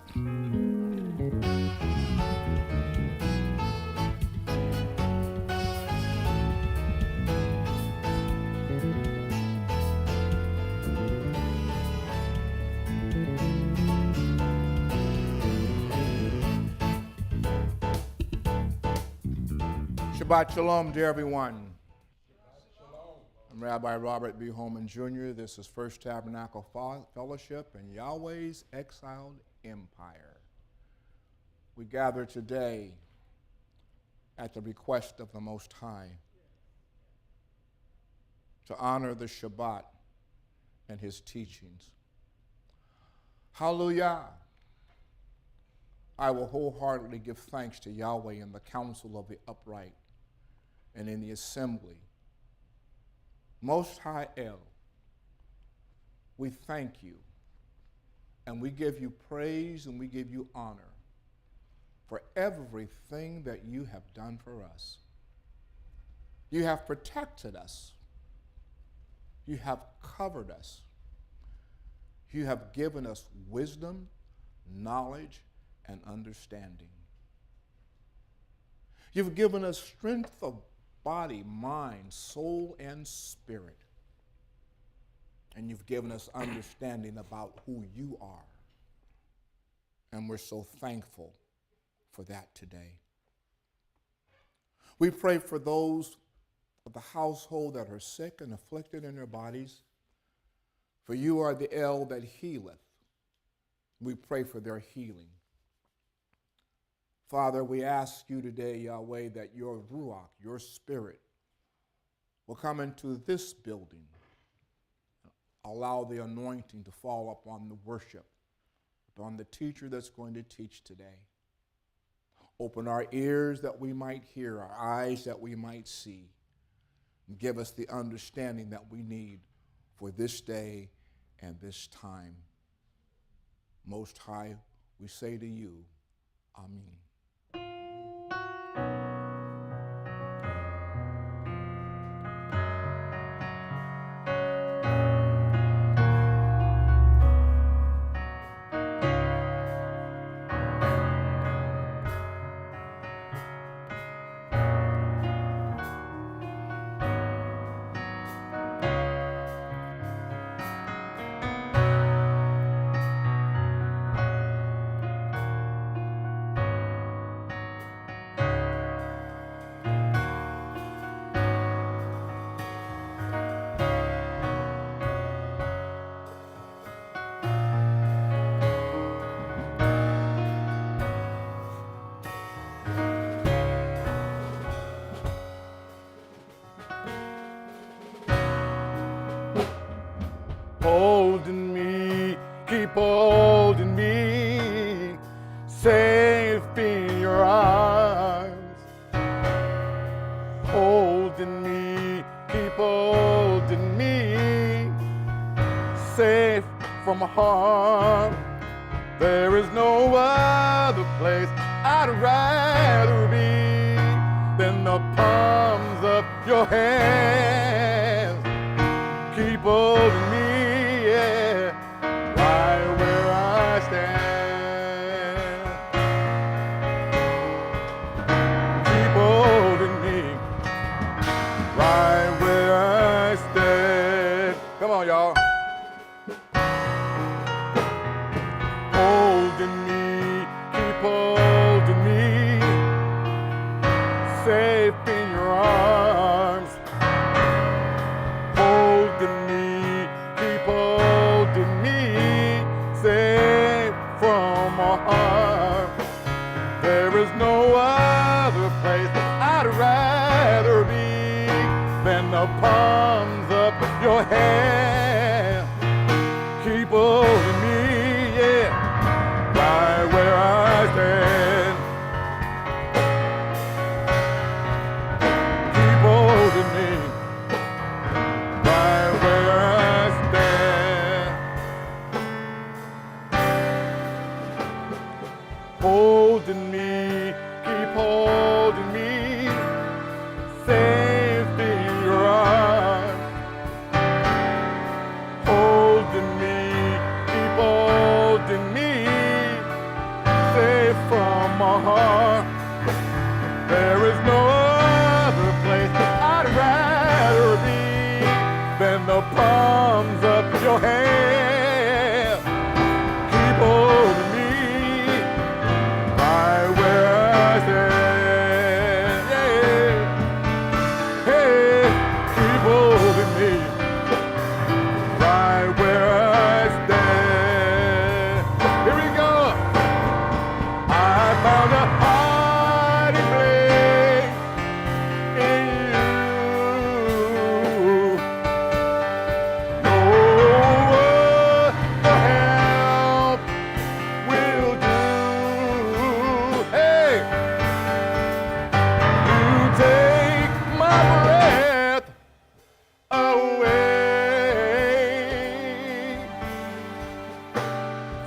Shabbat Shalom to everyone. I'm Rabbi Robert B. Holman Jr. This is First Tabernacle Fellowship in Yahweh's Exiled Empire. We gather today at the request of the Most High to honor the Shabbat and his teachings. Hallelujah! I will wholeheartedly give thanks to Yahweh in the council of the upright and in the assembly. Most High El, we thank you and we give you praise and we give you honor for everything that you have done for us. You have protected us. You have covered us. You have given us wisdom, knowledge, and understanding. You've given us strength of body, mind, soul, and spirit. And you've given us understanding about who you are. And we're so thankful for that today. We pray for those of the household that are sick and afflicted in their bodies. For you are the El that healeth. We pray for their healing. Father, we ask you today, Yahweh, that your Ruach, your Spirit, will come into this building. Allow the anointing to fall upon the worship, upon the teacher that's going to teach today. Open our ears that we might hear, our eyes that we might see, and give us the understanding that we need for this day and this time. Most High, we say to you, Amen. Holding me, keep holding me, safe in your arms. Holding me, keep holding me, safe from harm. There is no other place I'd rather be than the palms of your hands. Keep holding me. The palms of your hand, keep holding me, yeah, right where I stand. Keep holding me, right where I stand. Holding me, keep holding me, safe in your arms. Holding me,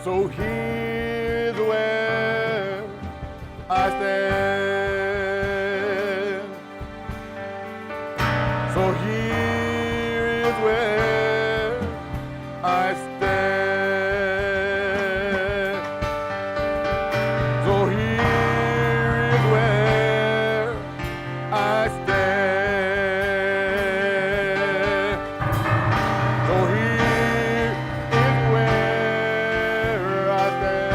So here's where I stand. So here is where I stand. So here is where I stand. So here is where I stand.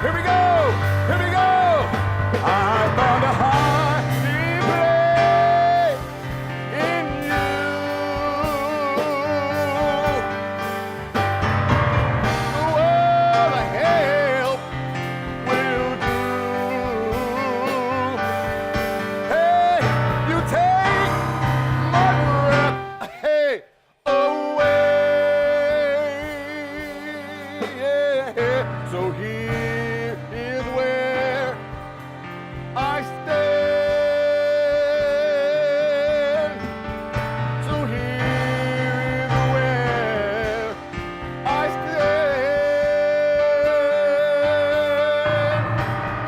Here we go! Here we go! I found a hiding place in you. The world of help will do. Hey, you take my breath, hey, away. Yeah. So here is where I stand. So here is where I stand.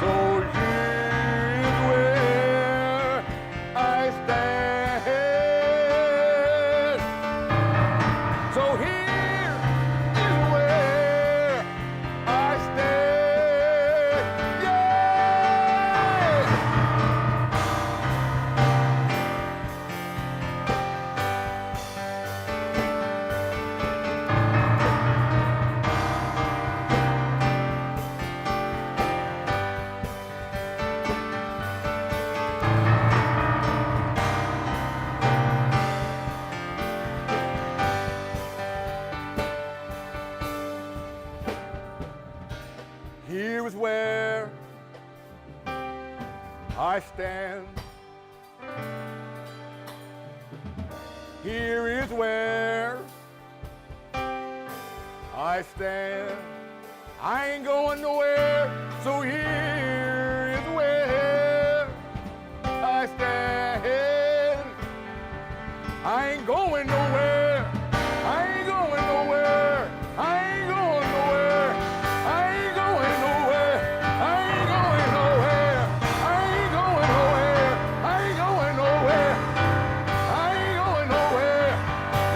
So here is where I stand. So here is where I stand. Yeah. Here is where I stand. Here is where I stand. I ain't going nowhere, so here is where I stand. I ain't going nowhere. I ain't going nowhere. I ain't going nowhere. I ain't going nowhere. I ain't going nowhere. I ain't going nowhere. I ain't going nowhere. I ain't going nowhere.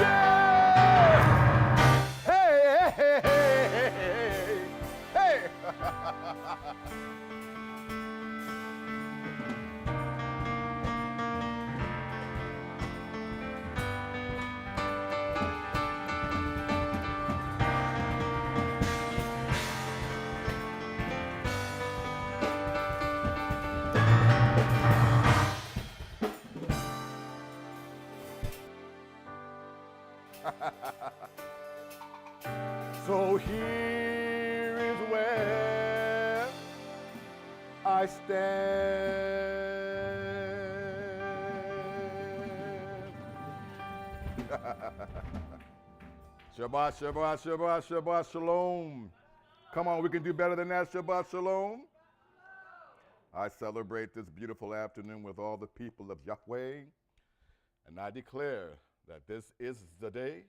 Yeah. Hey, hey, hey, hey, hey. So here is where I stand. Shabbat, Shabbat, Shabbat, Shabbat, Shalom. Come on, we can do better than that. Shabbat, Shalom. I celebrate this beautiful afternoon with all the people of Yahweh, and I declare that this is the day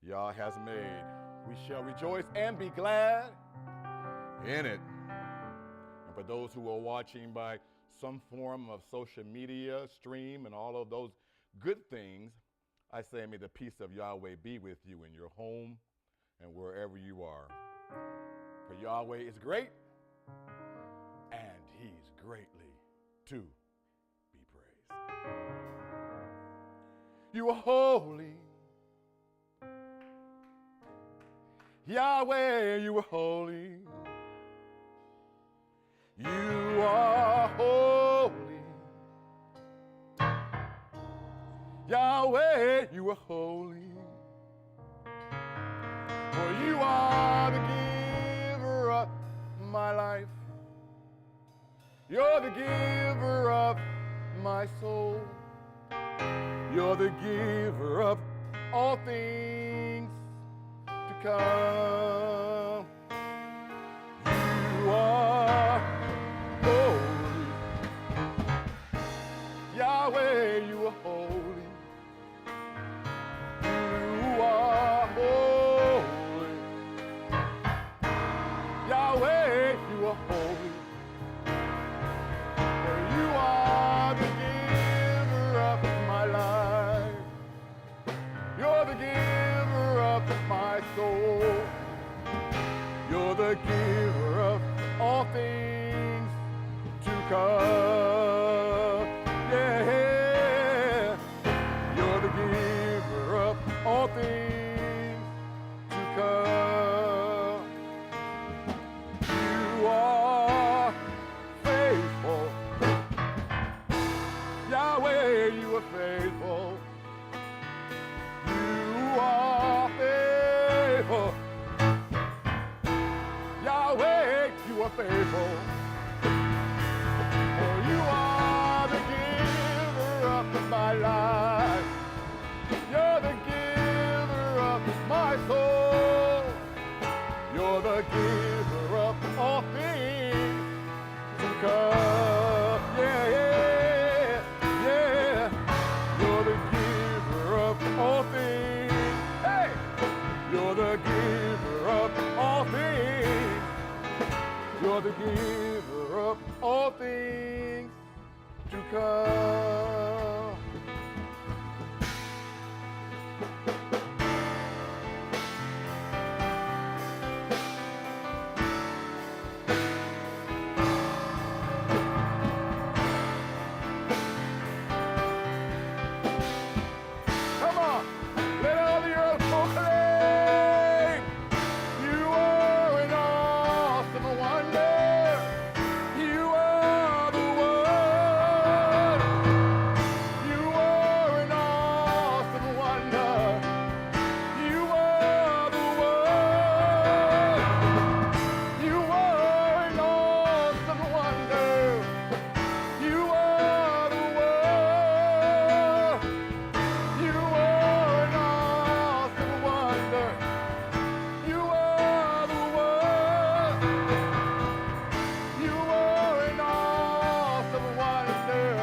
Yah has made. We shall rejoice and be glad in it. And for those who are watching by some form of social media, stream, and all of those good things, I say may the peace of Yahweh be with you in your home and wherever you are. For Yahweh is great, and he's greatly to be praised. You are holy. Yahweh, you are holy. You are holy. Yahweh, you are holy. For you are the giver of my life. You're the giver of my soul. You're the giver of all things to come. You are holy. Yahweh, you are holy. You are holy. Yahweh, you are holy. For you are the giver of my life. You're the giver of my soul. You're the giver of all things to come. Yeah. You're the giver of all things to come. You are faithful. Yahweh, you are faithful. You are faithful. Yahweh, you are faithful. For you are the giver of my life. You're the giver of my soul. You're the giver of all things to come. Yeah, yeah, yeah. You're the giver of all things. Hey! You're the giver of all things. You're the giver of all things to come. Come on, let all the earth proclaim. You are an awesome wonder. You are the one. You are an awesome wonder. You are the one. You are an awesome wonder. You are the one. You are an awesome wonder. You are the one. You are an awesome wonder.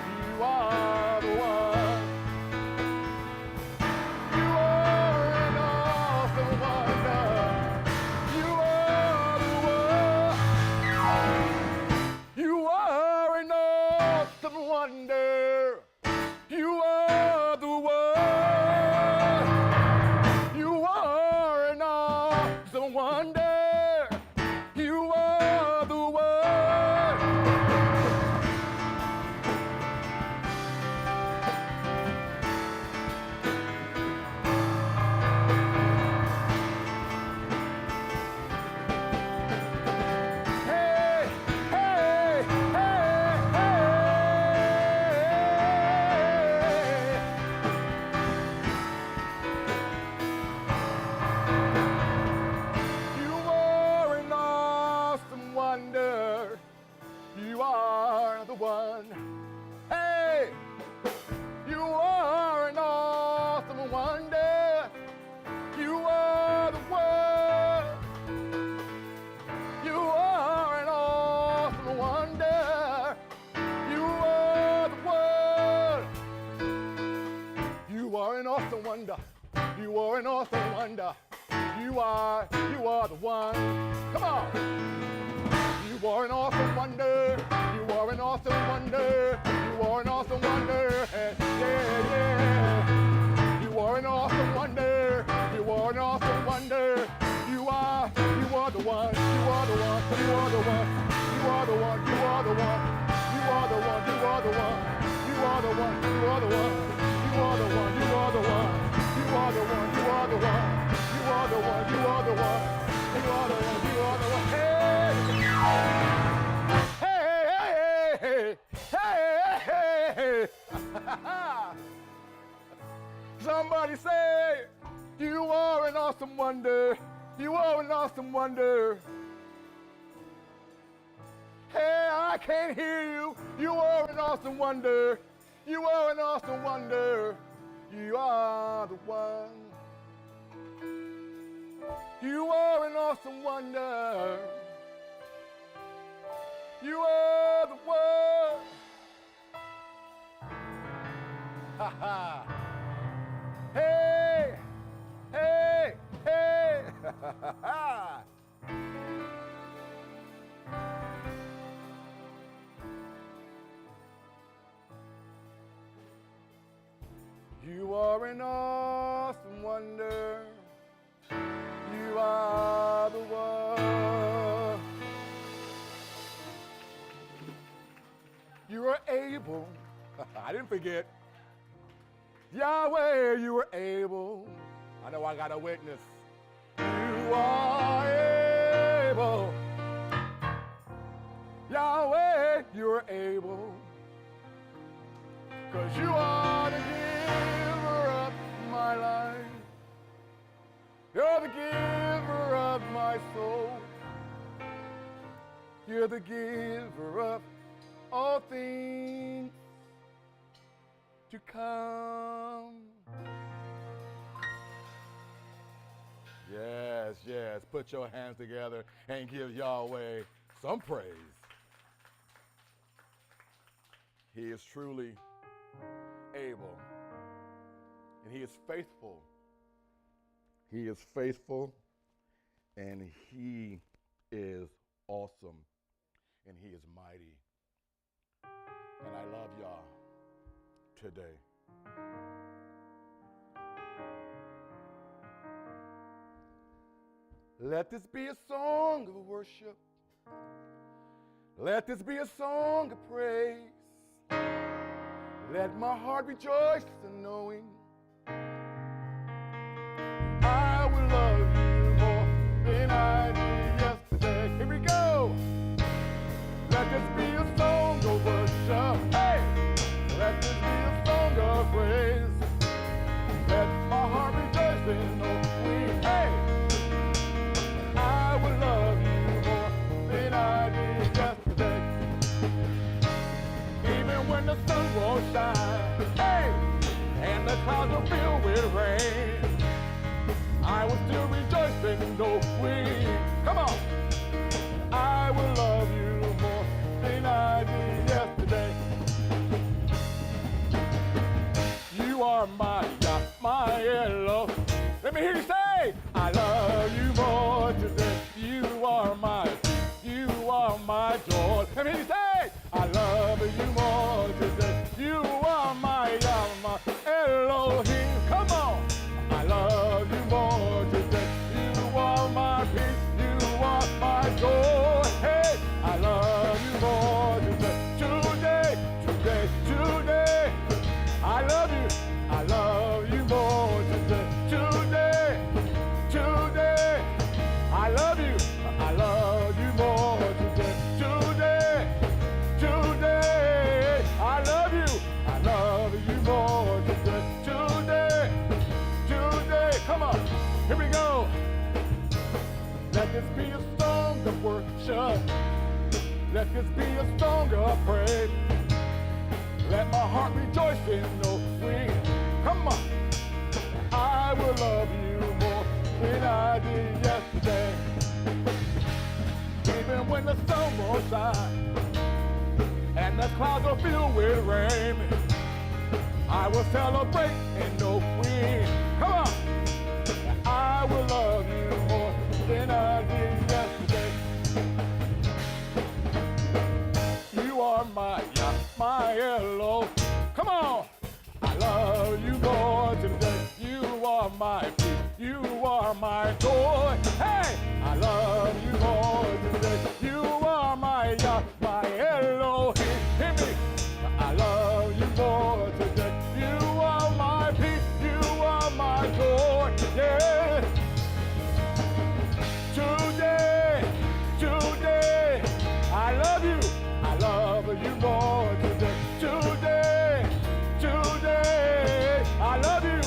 You are the one. You are an awesome wonder. You are the one. You are an awesome wonder. You are the one. You are an awesome wonder. You are the one. Hey, hey, hey, hey. You are an awesome wonder. You are the one. Hey! You are an awesome wonder. You are the one. You are an awesome wonder. You are the one. You are an awesome wonder. You are an awesome wonder. You are the one. Come on. You are an awesome wonder. You are an awesome wonder. You are an awesome wonder. Yeah, yeah. You are an awesome wonder. You are an awesome wonder. You are the one. You are the one. You are the one. You are the one. You are the one. You are the one. You are the one. You are the one. You are the one. You are the one. You are the one. You are the one. You are the one. You are the one. You are the one. You are the one. You are the one. Hey! Hey! Hey! Hey! Hey! Hey! Somebody say, you are an awesome wonder. You are an awesome wonder. Hey, I can't hear you. You are an awesome wonder. You are an awesome wonder. You are the one. You are an awesome wonder. You are the one. Ha ha. Hey, hey, hey. Ha ha. You are an awesome wonder. You are the one. You are able. I didn't forget. Yahweh, you are able. I know I got a witness. You are able. Yahweh, you are able. 'Cause you are the giver of my life. You're the giver of my soul. You're the giver of all things to come. Yes, yes. Put your hands together and give Yahweh some praise. He is truly able, and he is faithful. He is faithful, and he is awesome, and he is mighty. And I love y'all today. Let this be a song of worship. Let this be a song of praise. Let my heart rejoice in knowing I will love you more than I did yesterday. Here we go. Let this be a song of worship. Hey! Let this be a song of praise. Let my heart rejoice in knowing, hey! I will love you more than I did yesterday. Even when the sun won't shine, hey, and the clouds are filled with rain, I will still rejoice in knowing, come on, I will love you more than I did yesterday. You are my hello. Let me hear you say, I love you more today. You are my peace. You are my joy. Let me hear you say, I love you more today. You are my Elohim. Come on. I love you more today. You are my peace. You are my joy. Hey, I love you more today. Today, today, today. I love you. I love you more today. Today, today. I love you. I love you more today. Today, today. I love you. I love you more today. Today, today. Come on. Here we go. Let this be a song of worship. Let this be a song of praise. Let my heart rejoice in knowing, come on, I will love you more than I did yesterday. Even when the sun won't shine and the clouds are filled with rain, I will celebrate in knowing, come on, I will love you more than I did yesterday. You are my hello. Come on. I love you more today. You are my peace. You are my joy. Hey, I love you more today. You are my Elohim. Hear me. I love you more today. You are my peace. You are my joy. Yeah. Today, today, I love you. I love you more today. Today, today, I love you.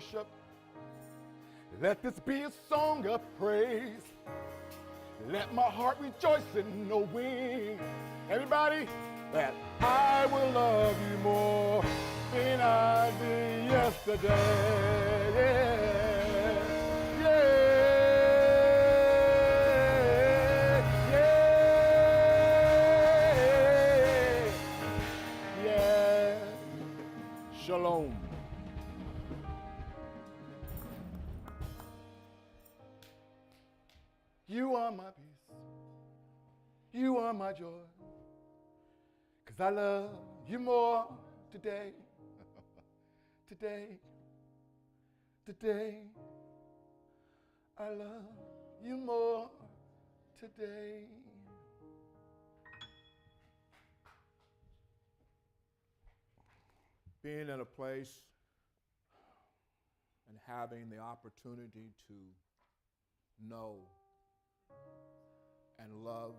worship. Let this be a song of praise. Let my heart rejoice in knowing, everybody, that I will love you more than I did yesterday. Yeah, yeah, yeah. Shalom. You are my peace. You are my joy. 'Cause I love you more today. Today. Today. I love you more today. Being in a place and having the opportunity to know and love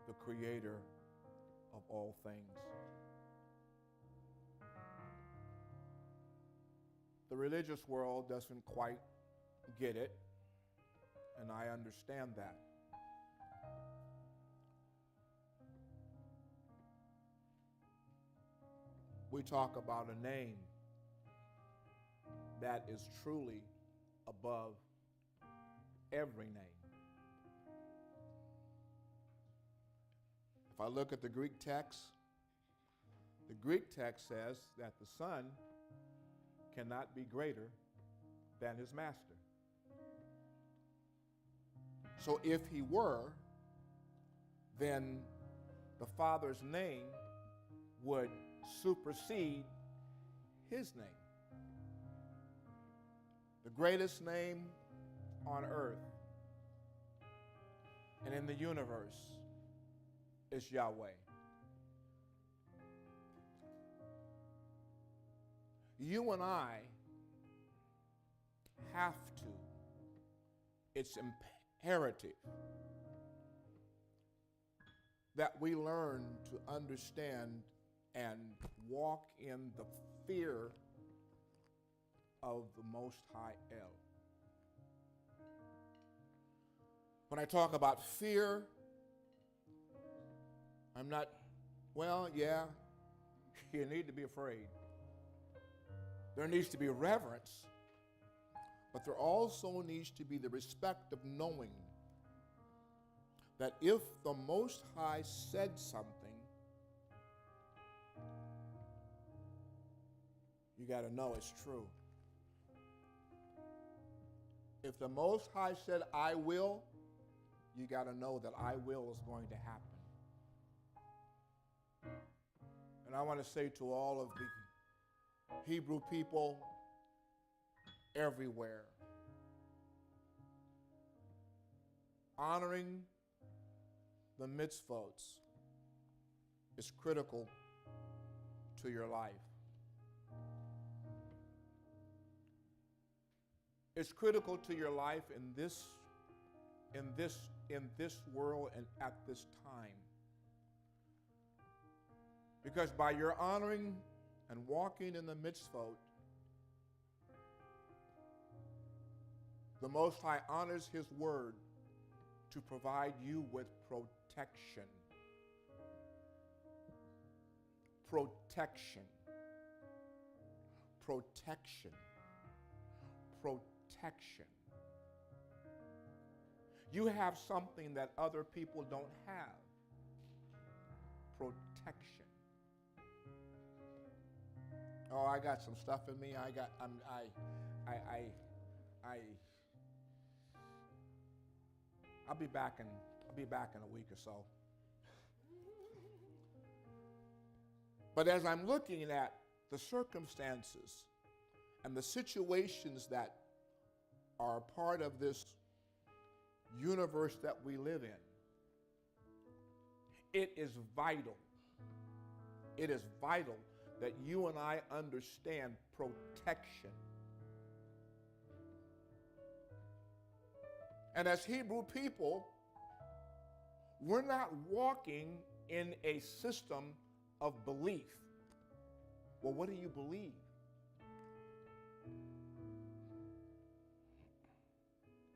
the Creator of all things. The religious world doesn't quite get it, and I understand that. We talk about a name that is truly above every name. If I look at the Greek text says that the Son cannot be greater than his master. So if he were, then the Father's name would supersede his name. The greatest name on earth and in the universe is Yahweh. You and I have to, it's imperative that we learn to understand and walk in the fear of the Most High El. When I talk about fear, I'm not, well, yeah, you need to be afraid. There needs to be reverence, but there also needs to be the respect of knowing that if the Most High said something, you got to know it's true. If the Most High said, I will, you got to know that I will is going to happen. And I want to say to all of the Hebrew people everywhere, honoring the mitzvot is critical to your life. It's critical to your life in this world and at this time. Because by your honoring and walking in the mitzvot, the Most High honors His word to provide you with protection. Protection. Protection. Protection. You have something that other people don't have. Protection. Oh, I got some stuff in me. I'll be back in a week or so. But as I'm looking at the circumstances and the situations that are a part of this universe that we live in, it is vital. It is vital that you and I understand protection. And as Hebrew people, we're not walking in a system of belief. Well, what do you believe?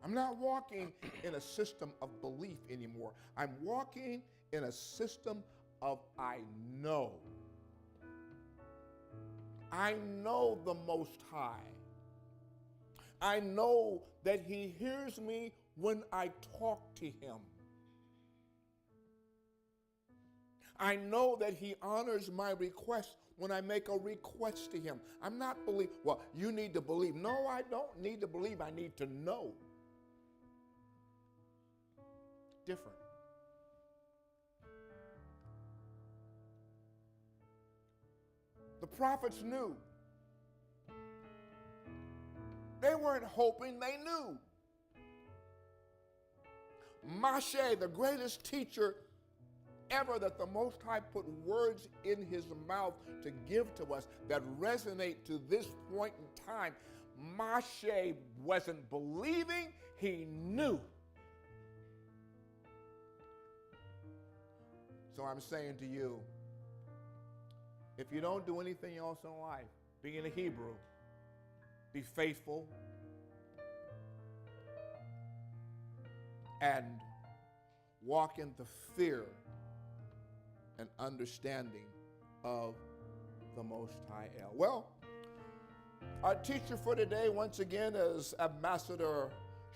I'm not walking in a system of belief anymore. I'm walking in a system of I know. I know the Most High. I know that He hears me when I talk to Him. I know that He honors my request when I make a request to Him. I'm not believing, well, you need to believe. No, I don't need to believe. I need to know. Different. The prophets knew. They weren't hoping, they knew. Moshe, the greatest teacher ever, that the Most High put words in his mouth to give to us that resonate to this point in time. Moshe wasn't believing, he knew. So I'm saying to you, if you don't do anything else in life, being a Hebrew, be faithful and walk in the fear and understanding of the Most High El. Well, our teacher for today, once again, is Ambassador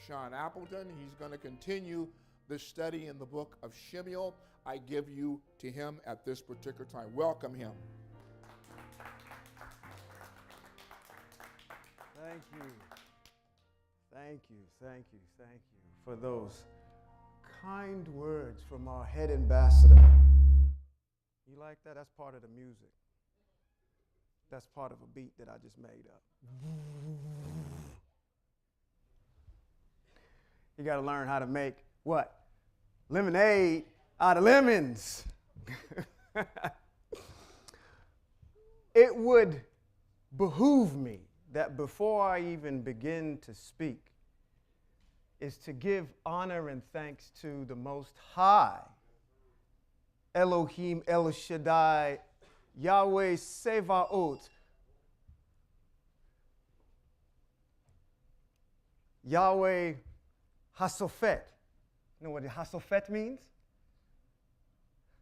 Sean Appleton. He's going to continue the study in the book of Shemuel. I give you to him at this particular time. Welcome him. Thank you. Thank you, thank you, thank you for those kind words from our head ambassador. You like that? That's part of the music. That's part of a beat that I just made up. You got to learn how to make what? Lemonade out of lemons. It would behoove me that before I even begin to speak is to give honor and thanks to the Most High, Elohim El Shaddai, Yahweh Sevaot, Yahweh Hasophet. You know what Hasophet means?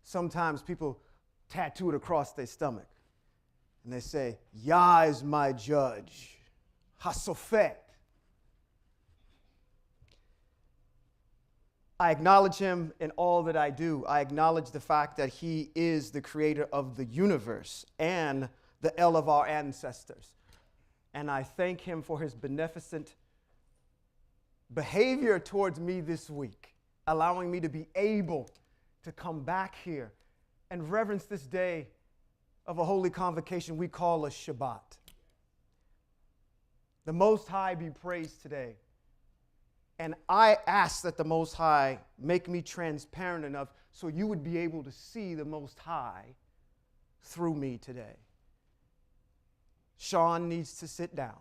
Sometimes people tattoo it across their stomach. And they say, Yah is my judge. Hasophet. I acknowledge him in all that I do. I acknowledge the fact that he is the creator of the universe and the El of our ancestors. And I thank him for his beneficent behavior towards me this week, allowing me to be able to come back here and reverence this day of a holy convocation we call a Shabbat. The Most High be praised today. And I ask that the Most High make me transparent enough so you would be able to see the Most High through me today. Sean needs to sit down,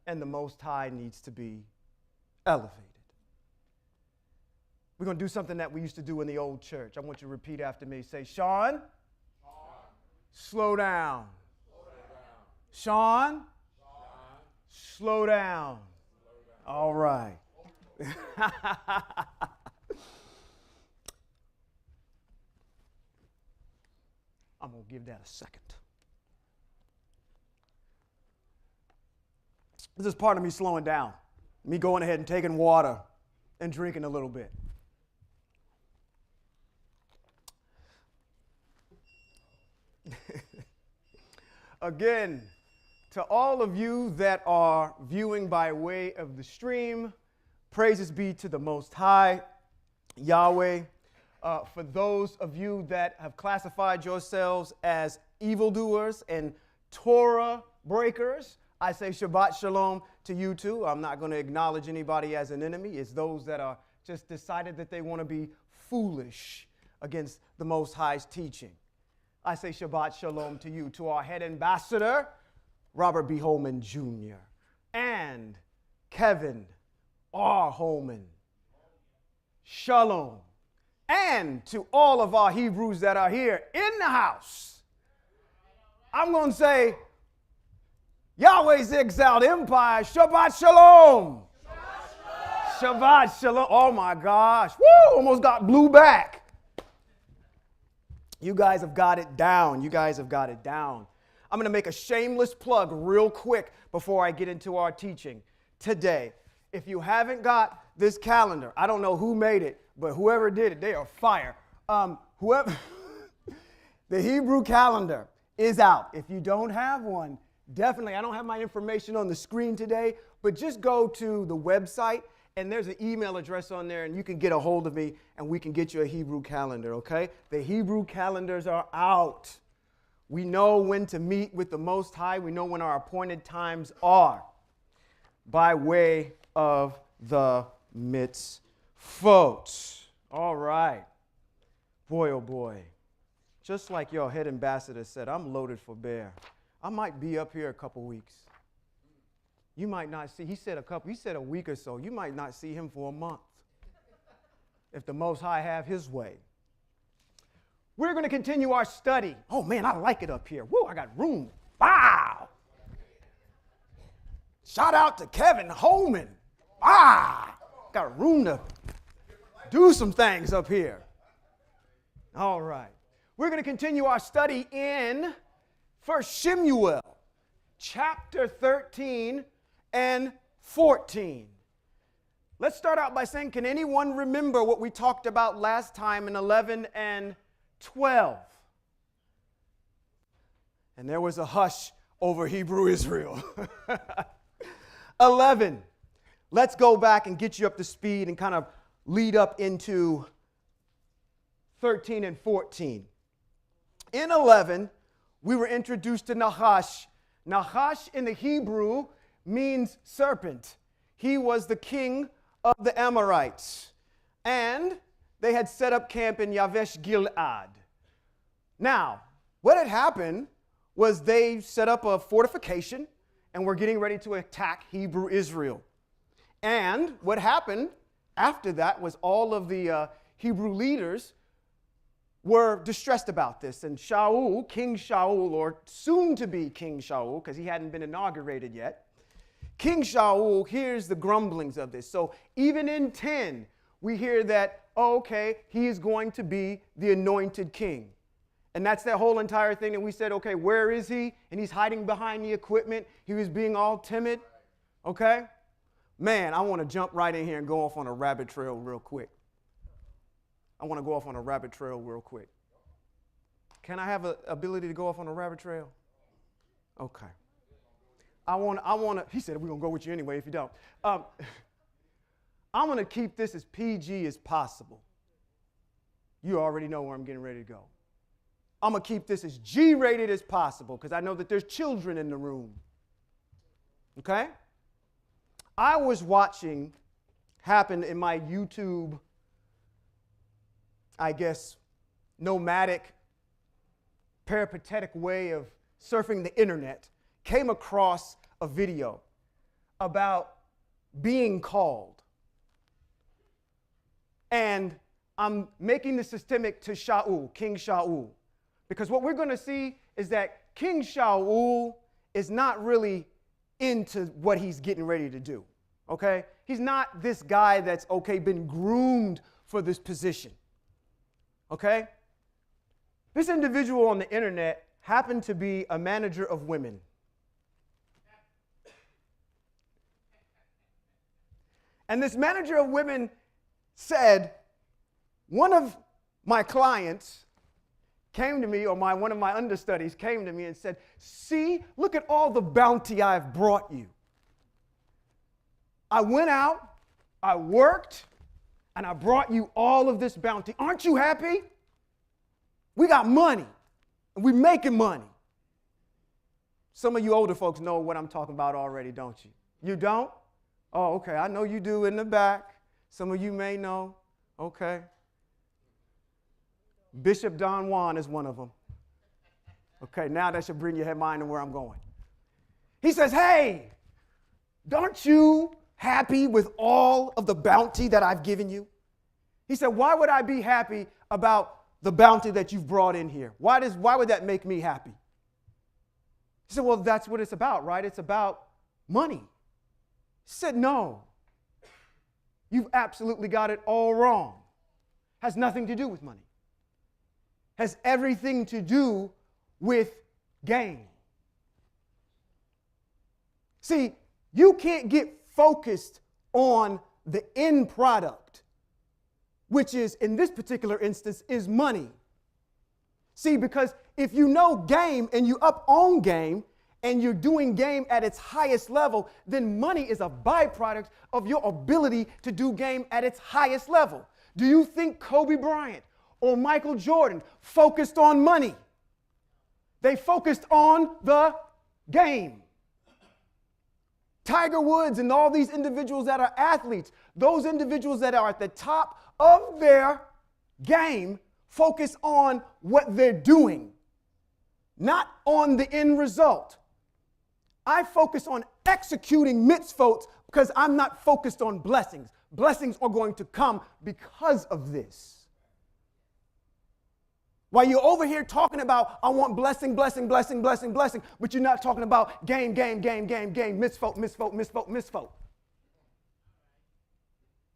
and the Most High needs to be elevated. We're going to do something that we used to do in the old church. I want you to repeat after me. Say, Sean, slow down. Sean, slow down. All right. I'm going to give that a second. This is part of me slowing down, me going ahead and taking water and drinking a little bit. Again, to all of you that are viewing by way of the stream, praises be to the Most High, Yahweh. For those of you that have classified yourselves as evildoers and Torah breakers, I say Shabbat Shalom to you too. I'm not going to acknowledge anybody as an enemy. It's those that are just decided that they want to be foolish against the Most High's teaching. I say Shabbat Shalom to you, to our head ambassador, Robert B. Holman Jr., and Kevin R. Holman. Shalom. And to all of our Hebrews that are here in the house, I'm going to say, Yahweh's Exiled Empire, Shabbat Shalom. Shabbat Shalom. Shabbat shalom. Oh my gosh. Woo! Almost got blew back. You guys have got it down. You guys have got it down. I'm going to make a shameless plug real quick before I get into our teaching today. If you haven't got this calendar, I don't know who made it, but whoever did it, they are fire. The Hebrew calendar is out. If you don't have one, definitely, I don't have my information on the screen today, but just go to the website and there's an email address on there and you can get a hold of me and we can get you a Hebrew calendar, okay? The Hebrew calendars are out. We know when to meet with the Most High. We know when our appointed times are by way of the mitzvot. All right. Boy, oh boy. Just like your head ambassador said, I'm loaded for bear. I might be up here a couple weeks. You might not see, he said a week or so. You might not see him for a month if the Most High have his way. We're going to continue our study. Oh man, I like it up here. Woo, I got room. Wow. Shout out to Kevin Holman. Got room to do some things up here. All right. We're going to continue our study in 1 Shemuel, chapter 13 and 14. Let's start out by saying, can anyone remember what we talked about last time in 11 and 12? And there was a hush over Hebrew Israel. 11. Let's go back and get you up to speed and kind of lead up into 13 and 14. In 11, we were introduced to Nahash. Nahash in the Hebrew means serpent. He was the king of the Amorites. And they had set up camp in Yavesh Gilead. Now, what had happened was they set up a fortification and were getting ready to attack Hebrew Israel. And what happened after that was all of the Hebrew leaders were distressed about this. And Shaul, King Shaul, or soon to be King Shaul, because he hadn't been inaugurated yet, King Shaul hears the grumblings of this. So even in 10, we hear that, oh, okay, he is going to be the anointed king. And that's that whole entire thing. And we said, okay, where is he? And he's hiding behind the equipment. He was being all timid. Okay? Man, I want to jump right in here and go off on a rabbit trail real quick. Can I have an ability to go off on a rabbit trail? Okay. I want to, he said, we're going to go with you anyway if you don't. I'm going to keep this as PG as possible. You already know where I'm getting ready to go. I'm going to keep this as G-rated as possible because I know that there's children in the room. Okay? I was watching happen in my YouTube, I guess, nomadic, peripatetic way of surfing the internet, came across a video about being called. And I'm making the systemic to Shaul, King Shaul, because what we're going to see is that King Shaul is not really into what he's getting ready to do, okay? He's not this guy that's, okay, been groomed for this position, okay? This individual on the internet happened to be a manager of women. And this manager of women said, one of my clients came to me, or one of my understudies came to me and said, see, look at all the bounty I've brought you. I went out, I worked, and I brought you all of this bounty. Aren't you happy? We got money, and we're making money. Some of you older folks know what I'm talking about already, don't you? You don't? Oh, okay, I know you do in the back. Some of you may know. Okay. Bishop Don Juan is one of them. Okay, now that should bring your mind to where I'm going. He says, hey, aren't you happy with all of the bounty that I've given you? He said, why would I be happy about the bounty that you've brought in here? Why would that make me happy? He said, well, that's what it's about, right? It's about money. He said, no. You've absolutely got it all wrong. Has nothing to do with money. Has everything to do with gain. See, you can't get focused on the end product, which is, in this particular instance, is money. See, because if you know game and you up on game and you're doing game at its highest level, then money is a byproduct of your ability to do game at its highest level. Do you think Kobe Bryant or Michael Jordan focused on money? They focused on the game. Tiger Woods and all these individuals that are athletes, those individuals that are at the top of their game, focus on what they're doing, not on the end result. I focus on executing mitzvot because I'm not focused on blessings. Blessings are going to come because of this. While you're over here talking about, I want blessing, blessing, blessing, blessing, blessing, but you're not talking about game, mitzvot.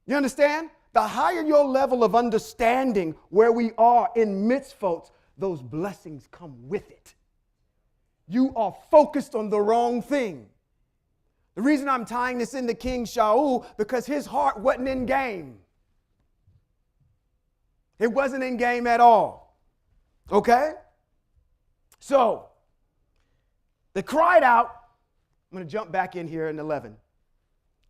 You understand? The higher your level of understanding where we are in mitzvot, those blessings come with it. You are focused on the wrong thing. The reason I'm tying this into King Shaul, because his heart wasn't in game. It wasn't in game at all. Okay? So, they cried out. I'm going to jump back in here in 11,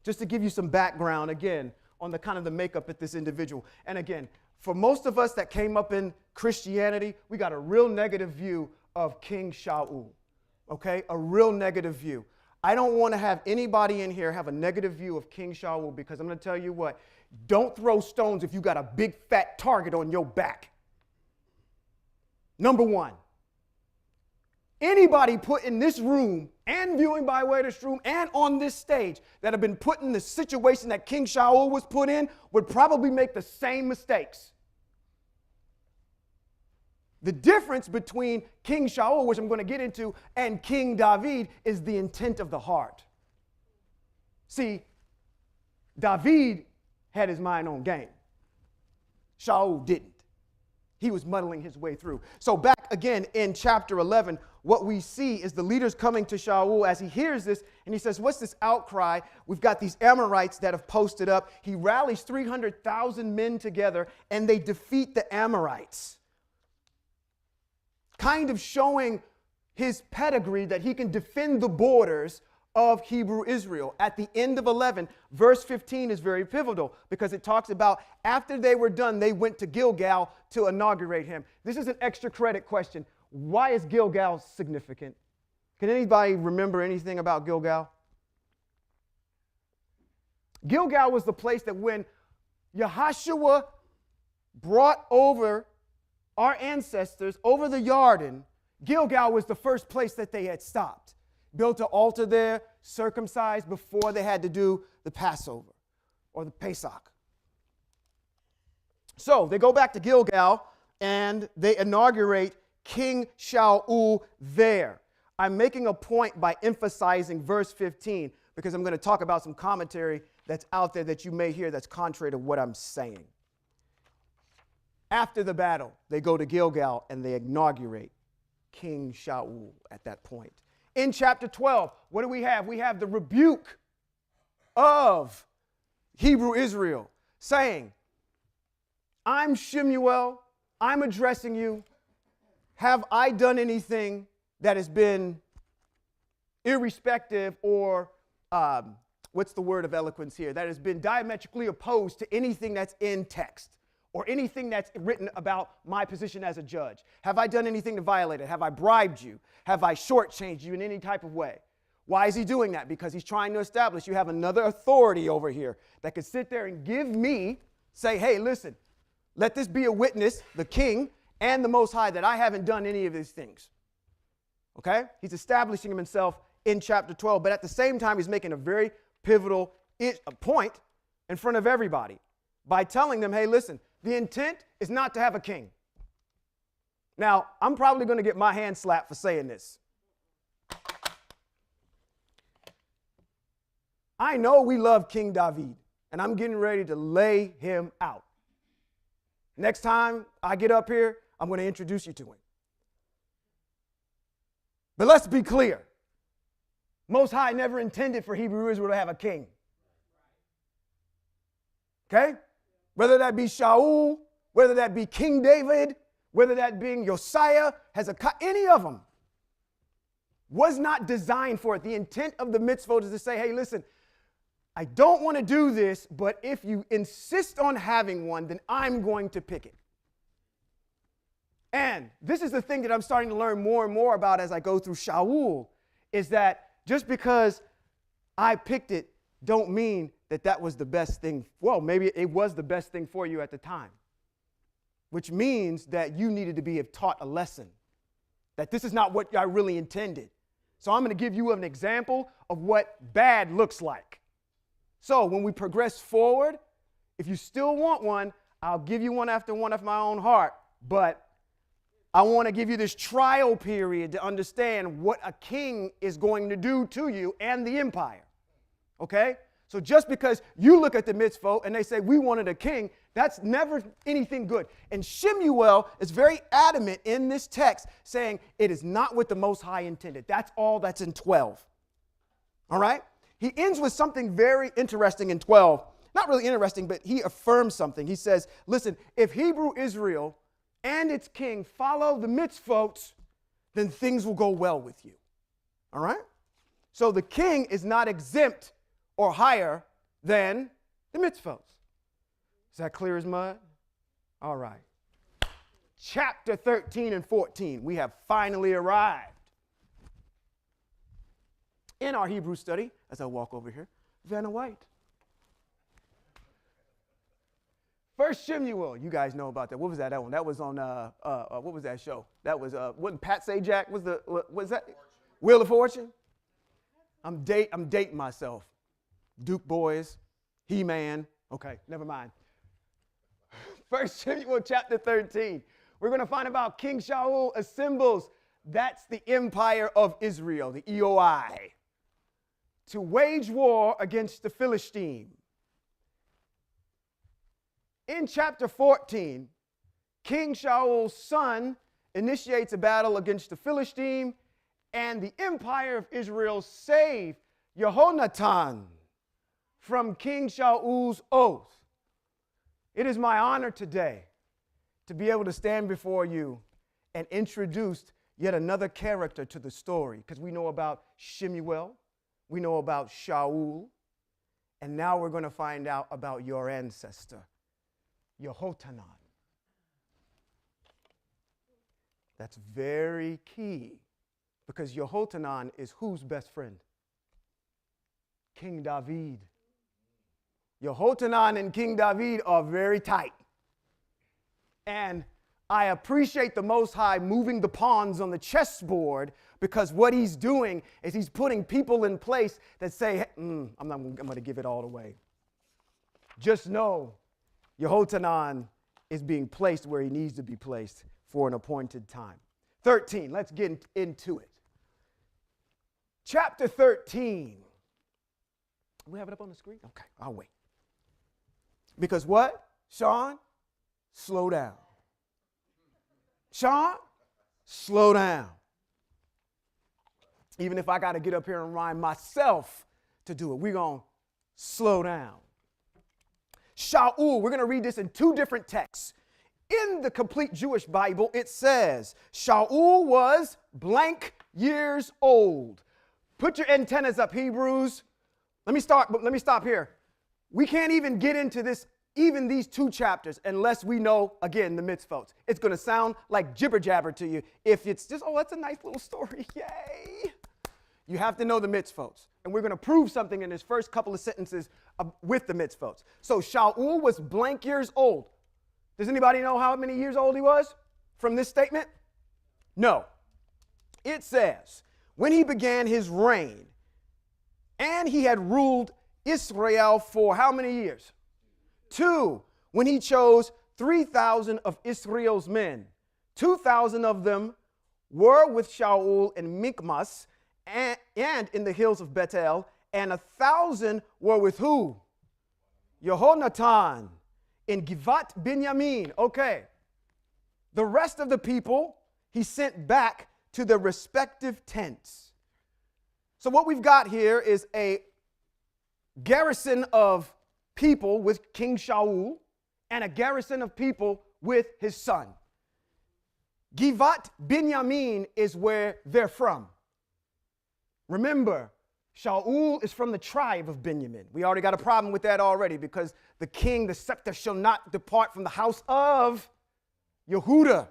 just to give you some background, again, on the kind of the makeup of this individual. And again, for most of us that came up in Christianity, we got a real negative view of King Shaul. Okay? A real negative view. I don't want to have anybody in here have a negative view of King Shaul, because I'm going to tell you what, don't throw stones if you got a big fat target on your back. Number one, anybody put in this room and viewing by way of this room and on this stage that have been put in the situation that King Shaul was put in would probably make the same mistakes. The difference between King Shaul, which I'm going to get into, and King David is the intent of the heart. See, David had his mind on game. Shaul didn't. He was muddling his way through. So back again in chapter 11, what we see is the leaders coming to Shaul as he hears this, and he says, what's this outcry? We've got these Amorites that have posted up. He rallies 300,000 men together, and they defeat the Amorites, kind of showing his pedigree that he can defend the borders of Hebrew Israel. At the end of 11, verse 15 is very pivotal, because it talks about after they were done, they went to Gilgal to inaugurate him. This is an extra credit question. Why is Gilgal significant? Can anybody remember anything about Gilgal? Gilgal was the place that when Yahushua brought over our ancestors over the Jordan, Gilgal was the first place that they had stopped. Built an altar there, circumcised before they had to do the Passover or the Pesach. So they go back to Gilgal and they inaugurate King Shaul there. I'm making a point by emphasizing verse 15 because I'm going to talk about some commentary that's out there that you may hear that's contrary to what I'm saying. After the battle, they go to Gilgal and they inaugurate King Shaul at that point. In chapter 12, what do we have? We have the rebuke of Hebrew Israel saying, I'm Shemuel, I'm addressing you. Have I done anything that has been irrespective or, what's the word of eloquence here, that has been diametrically opposed to anything that's in text or anything that's written about my position as a judge? Have I done anything to violate it? Have I bribed you? Have I shortchanged you in any type of way? Why is he doing that? Because he's trying to establish you have another authority over here that could sit there and give me, say, hey, listen, let this be a witness, the king and the Most High, that I haven't done any of these things. Okay? He's establishing himself in chapter 12, but at the same time, he's making a very pivotal point in front of everybody by telling them, hey, listen, the intent is not to have a king. Now, I'm probably going to get my hand slapped for saying this. I know we love King David. and I'm getting ready to lay him out. Next time I get up here, I'm going to introduce you to him. But let's be clear. Most High never intended for Hebrew Israel to have a king. Okay? Whether that be Shaul, whether that be King David, whether that being Josiah, Hezekiah, any of them was not designed for it. The intent of the mitzvot is to say, hey, listen, I don't want to do this, but if you insist on having one, then I'm going to pick it. And this is the thing that I'm starting to learn more and more about as I go through Shaul, is that just because I picked it don't mean that that was the best thing. Well, maybe it was the best thing for you at the time, which means that you needed to be taught a lesson, that this is not what I really intended. So I'm going to give you an example of what bad looks like. So when we progress forward, if you still want one, I'll give you one after one of my own heart, but I want to give you this trial period to understand what a king is going to do to you and the empire. Okay? So just because you look at the mitzvot and they say we wanted a king, that's never anything good. And Shemuel is very adamant in this text saying it is not what the Most High intended. That's all that's in 12. All right? He ends with something very interesting in 12. Not really interesting, but he affirms something. He says, listen, if Hebrew Israel and its king follow the mitzvot, then things will go well with you. All right? So the king is not exempt or higher than the mitzvot. Is that clear as mud? All right. Chapter 13 and 14, we have finally arrived. In our Hebrew study, as I walk over here, Vanna White. First Shemuel, you guys know about that. What was that one? That was on, what was that show? That was, wasn't Pat Sajak, was that? Wheel of Fortune? I'm dating myself. Duke Boys, He-Man. Okay, never mind. First Shemuel chapter 13. We're going to find about King Shaul assembles. That's the empire of Israel, the EOI, to wage war against the Philistine. In chapter 14, King Shaul's son initiates a battle against the Philistine, and the empire of Israel saved Jehonatan from King Shaul's oath. It is my honor today to be able to stand before you and introduce yet another character to the story, because we know about Shemuel, we know about Shaul, and now we're going to find out about your ancestor, Yehotanan. That's very key, because Yehotanan is whose best friend? King David. Yehotanan and King David are very tight. And I appreciate the Most High moving the pawns on the chessboard, because what he's doing is he's putting people in place that say, I'm going to give it all away. Just know Yehotanan is being placed where he needs to be placed for an appointed time. 13, let's get into it. Chapter 13. We have it up on the screen? Okay, I'll wait. Because what? Sean, slow down. Sean, slow down. Even if I got to get up here and remind myself to do it, we're going to slow down. Shaul, we're going to read this in two different texts. In the complete Jewish Bible, it says, Shaul was blank years old. Put your antennas up, Hebrews. Let me stop here. We can't even get into this, even these two chapters, unless we know, again, the mitzvot. It's going to sound like jibber jabber to you if it's just, oh, that's a nice little story. Yay. You have to know the mitzvot. And we're going to prove something in this first couple of sentences with the mitzvot. So Shaul was blank years old. Does anybody know how many years old he was from this statement? No. It says, when he began his reign, and he had ruled Israel for how many years? 2. When he chose 3,000 of Israel's men. 2,000 of them were with Shaul in Michmas and in the hills of Bethel, and 1,000 were with who? Yehonatan in Givat Binyamin. Okay. The rest of the people he sent back to their respective tents. So what we've got here is a garrison of people with King Shaul and a garrison of people with his son. Givat Binyamin is where they're from. Remember, Shaul is from the tribe of Benjamin. We already got a problem with that already because the king, the scepter shall not depart from the house of Yehuda.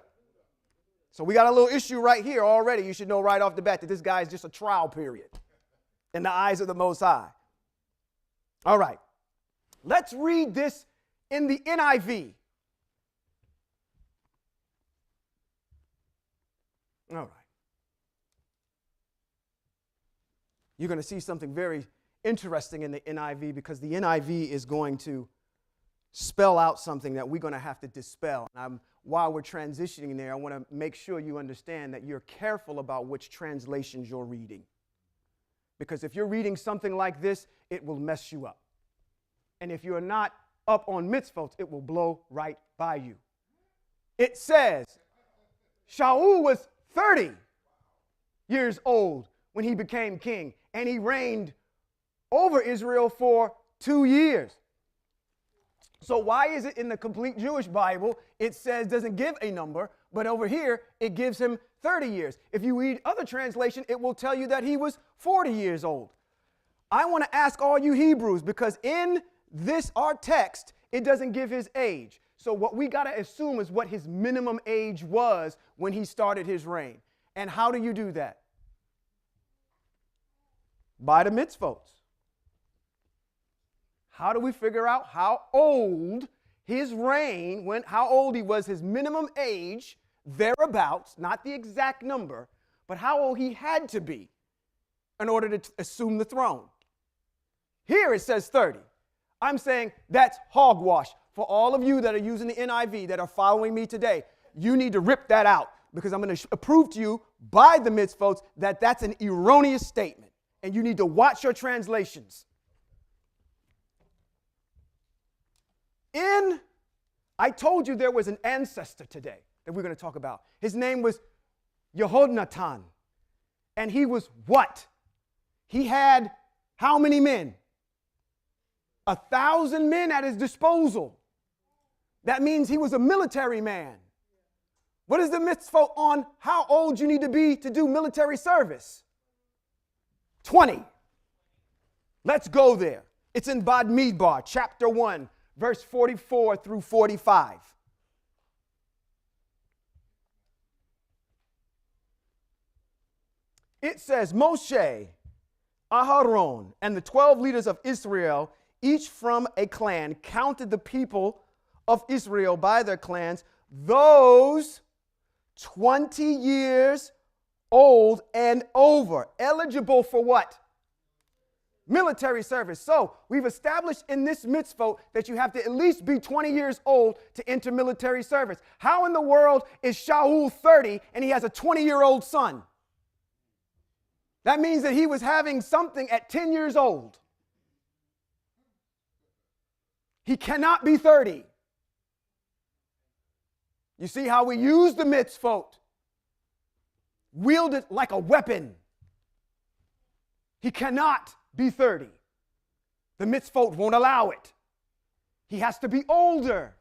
So we got a little issue right here already. You should know right off the bat that this guy is just a trial period in the eyes of the Most High. All right. Let's read this in the NIV. All right. You're going to see something very interesting in the NIV because the NIV is going to spell out something that we're going to have to dispel. While we're transitioning there, I want to make sure you understand that you're careful about which translations you're reading. Because if you're reading something like this, it will mess you up. And if you're not up on mitzvot, it will blow right by you. It says, Shaul was 30 years old when he became king, and he reigned over Israel for 2 years. So why is it in the complete Jewish Bible it says, doesn't give a number, but over here it gives him 30 years? If you read other translation, it will tell you that he was 40 years old. I want to ask all you Hebrews, because in this, our text, it doesn't give his age. So what we got to assume is what his minimum age was when he started his reign. And how do you do that? By the mitzvot. How do we figure out how old his reign, how old he was, his minimum age, thereabouts, not the exact number, but how old he had to be in order to assume the throne? Here it says 30. I'm saying that's hogwash. For all of you that are using the NIV that are following me today, you need to rip that out because I'm going to prove to you by the mitzvot that that's an erroneous statement. And you need to watch your translations. I told you there was an ancestor today that we're going to talk about. His name was Yehonatan. And he was what? He had how many men? 1,000 men at his disposal. That means he was a military man. What is the mitzvah on how old you need to be to do military service? 20. Let's go there. It's in Bamidbar, chapter 1, verse 44 through 45. It says, Moshe, Aharon, and the 12 leaders of Israel, each from a clan, counted the people of Israel by their clans, those 20 years old and over, eligible for what? Military service. So we've established in this mitzvah that you have to at least be 20 years old to enter military service. How in the world is Shaul 30 and he has a 20-year-old son? That means that he was having something at 10 years old. He cannot be 30. You see how we use the mitzvot? Wield it like a weapon. He cannot be 30. The mitzvot won't allow it. He has to be older.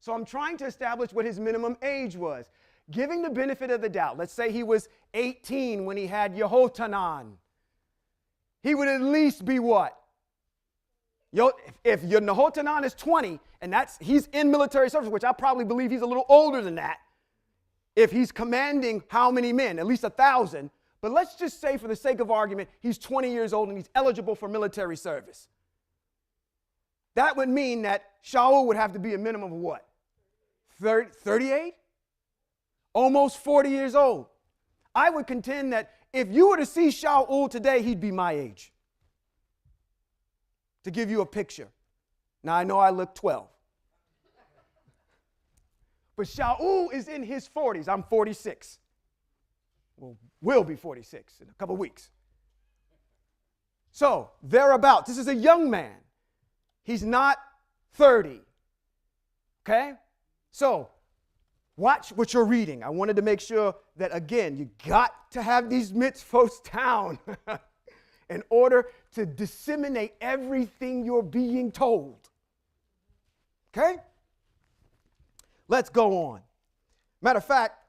So I'm trying to establish what his minimum age was. Giving the benefit of the doubt. Let's say he was 18 when he had Yehotanan. He would at least be what? If your Yehotanan is 20, and he's in military service, which I probably believe he's a little older than that, if he's commanding how many men? At least 1,000. But let's just say, for the sake of argument, he's 20 years old and he's eligible for military service. That would mean that Shaul would have to be a minimum of what? 38? Almost 40 years old. I would contend that if you were to see Shaul today, he'd be my age. To give you a picture. Now, I know I look 12. But Shaul is in his 40s. I'm 46. Well, will be 46 in a couple weeks. So, thereabouts. This is a young man. He's not 30. Okay? So, watch what you're reading. I wanted to make sure that, again, you got to have these mitzvos down in order to disseminate everything you're being told. Okay? Let's go on. Matter of fact,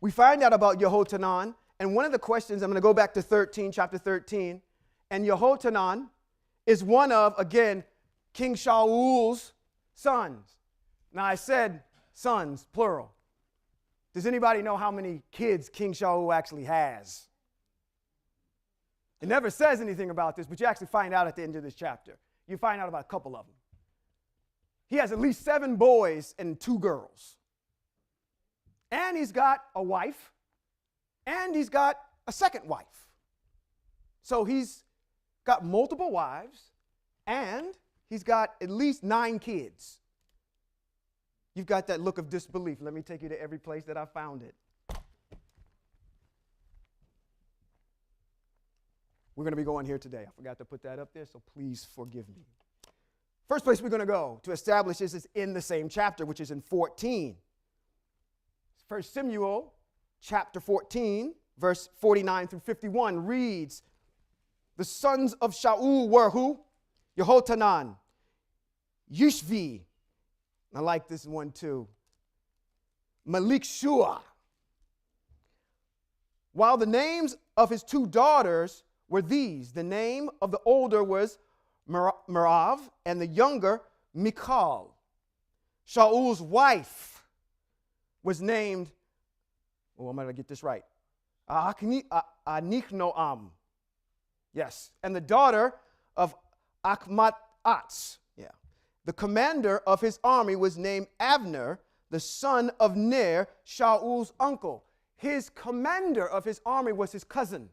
we find out about Yehotanan, and one of the questions, I'm going to go back to chapter 13, and Yehotanan is one of, again, King Shaul's sons. Now, I said sons, plural. Does anybody know how many kids King Shaul actually has? It never says anything about this, but you actually find out at the end of this chapter. You find out about a couple of them. He has at least 7 boys and 2 girls. And he's got a wife, and he's got a second wife. So he's got multiple wives, and he's got at least 9 kids. You've got that look of disbelief. Let me take you to every place that I found it. We're going to be going here today. I forgot to put that up there, so please forgive me. First place we're going to go to establish this is in the same chapter, which is in 14. 1 Samuel chapter 14, verse 49 through 51 reads, the sons of Shaul were who? Yehotanan, Yishvi. I like this one too. Malikshua. While the names of his 2 daughters were these. The name of the older was Merav, and the younger, Michal. Shaul's wife was named, I'm going to get this right, Anichnoam. Yes. And the daughter of Achmatz. Yeah. The commander of his army was named Abner, the son of Ner, Shaul's uncle. His commander of his army was his cousin.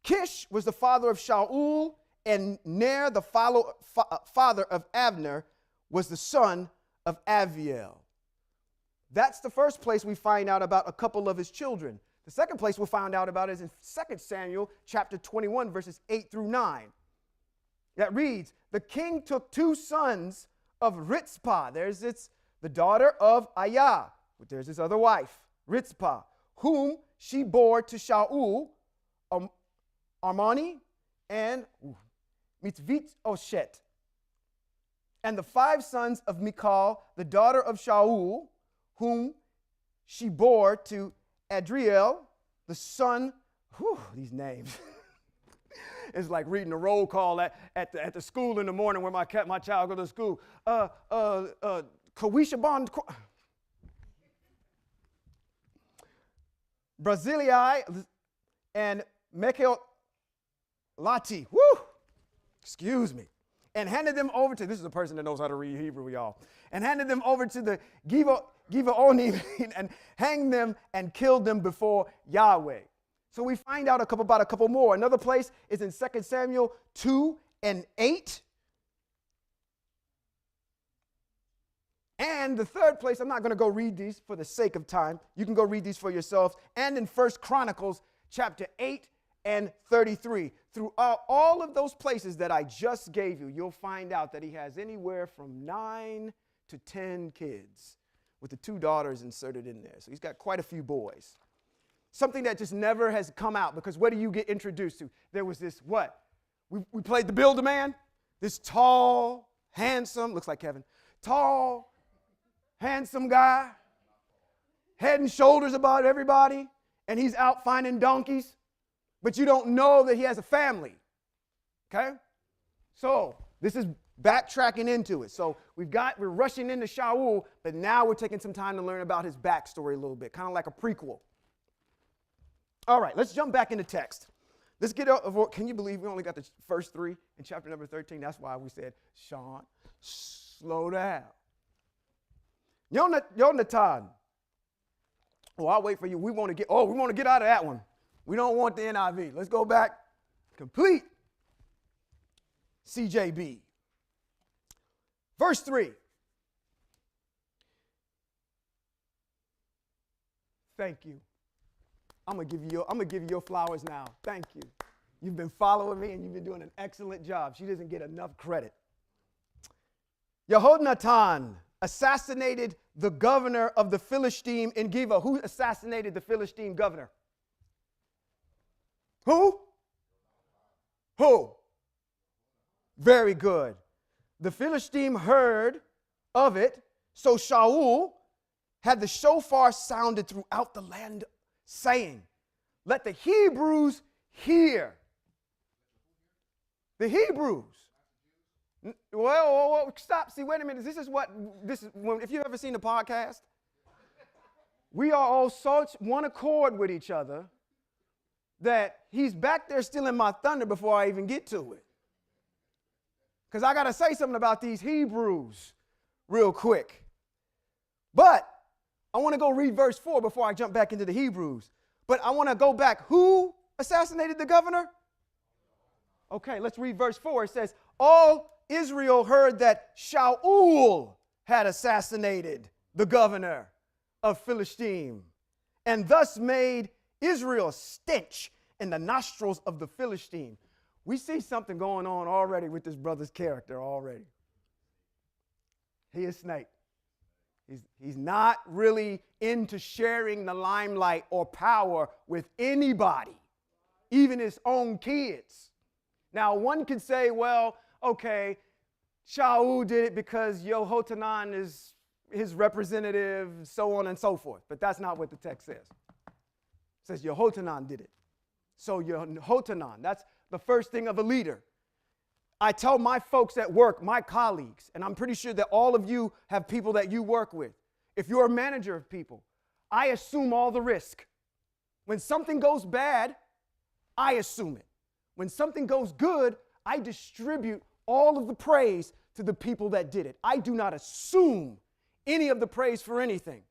Kish was the father of Shaul, and Ner, the father of Abner, was the son of Aviel. That's the first place we find out about a couple of his children. The second place we'll find out about is in 2 Samuel chapter 21, verses 8 through 9. That reads, the king took 2 sons of Ritzpah. There's the daughter of Ayah. There's his other wife, Ritzpah, whom she bore to Shaul, Armani, and Mitzvit Oshet. And the 5 sons of Michal, the daughter of Shaul, whom she bore to Adriel, the son, these names. It's like reading a roll call at the school in the morning where my child goes to school. Kawisha Bond. Brazilii and Mechel Lati. Woo! Excuse me. And handed them over to, this is a person that knows how to read Hebrew, y'all. And handed them over to the Givaonim and hanged them and killed them before Yahweh. So we find out about a couple more. Another place is in 2 Samuel 2 and 8. And the third place, I'm not going to go read these for the sake of time. You can go read these for yourselves. And in 1 Chronicles chapter 8 and 33. Throughout all of those places that I just gave you, you'll find out that he has anywhere from 9 to 10 kids with the 2 daughters inserted in there. So he's got quite a few boys. Something that just never has come out, because what do you get introduced to? There was this, what? We played the Build-A-Man. This tall, handsome, looks like Kevin, tall, handsome guy, head and shoulders above everybody, and he's out finding donkeys, but you don't know that he has a family, okay? So this is backtracking into it. So we're rushing into Shaul, but now we're taking some time to learn about his backstory a little bit, kind of like a prequel. All right, let's jump back into text. Let's get over. Can you believe we only got the first 3 in chapter number 13? That's why we said, Sean, slow down. Yonatan. Oh, I'll wait for you. We want to get out of that one. We don't want the NIV. Let's go back. Complete. CJB. Verse 3. Thank you. I'm gonna give you your flowers now. Thank you. You've been following me and you've been doing an excellent job. She doesn't get enough credit. Jehoiakim assassinated the governor of the Philistine in Gibeah. Who assassinated the Philistine governor? Who? Who? Very good. The Philistine heard of it, so Shaul had the shofar sounded throughout the land, saying, let the Hebrews hear. The Hebrews. Well, stop. See, wait a minute. If you've ever seen the podcast, we are all such one accord with each other that he's back there stealing my thunder before I even get to it. Because I got to say something about these Hebrews real quick. But I want to go read verse 4 before I jump back into the Hebrews. But I want to go back. Who assassinated the governor? Okay, let's read verse 4. It says, all Israel heard that Shaul had assassinated the governor of Philistine, and thus made Israel stench in the nostrils of the Philistine. We see something going on already with this brother's character already. He is snake. He's not really into sharing the limelight or power with anybody, even his own kids. Now, one could say, well, okay, Shaul did it because Yehohanan is his representative, so on and so forth. But that's not what the text says. It says Yehohanan did it. So Yehohanan, that's the first thing of a leader. I tell my folks at work, my colleagues, and I'm pretty sure that all of you have people that you work with. If you're a manager of people, I assume all the risk. When something goes bad, I assume it. When something goes good, I distribute all of the praise to the people that did it. I do not assume any of the praise for anything.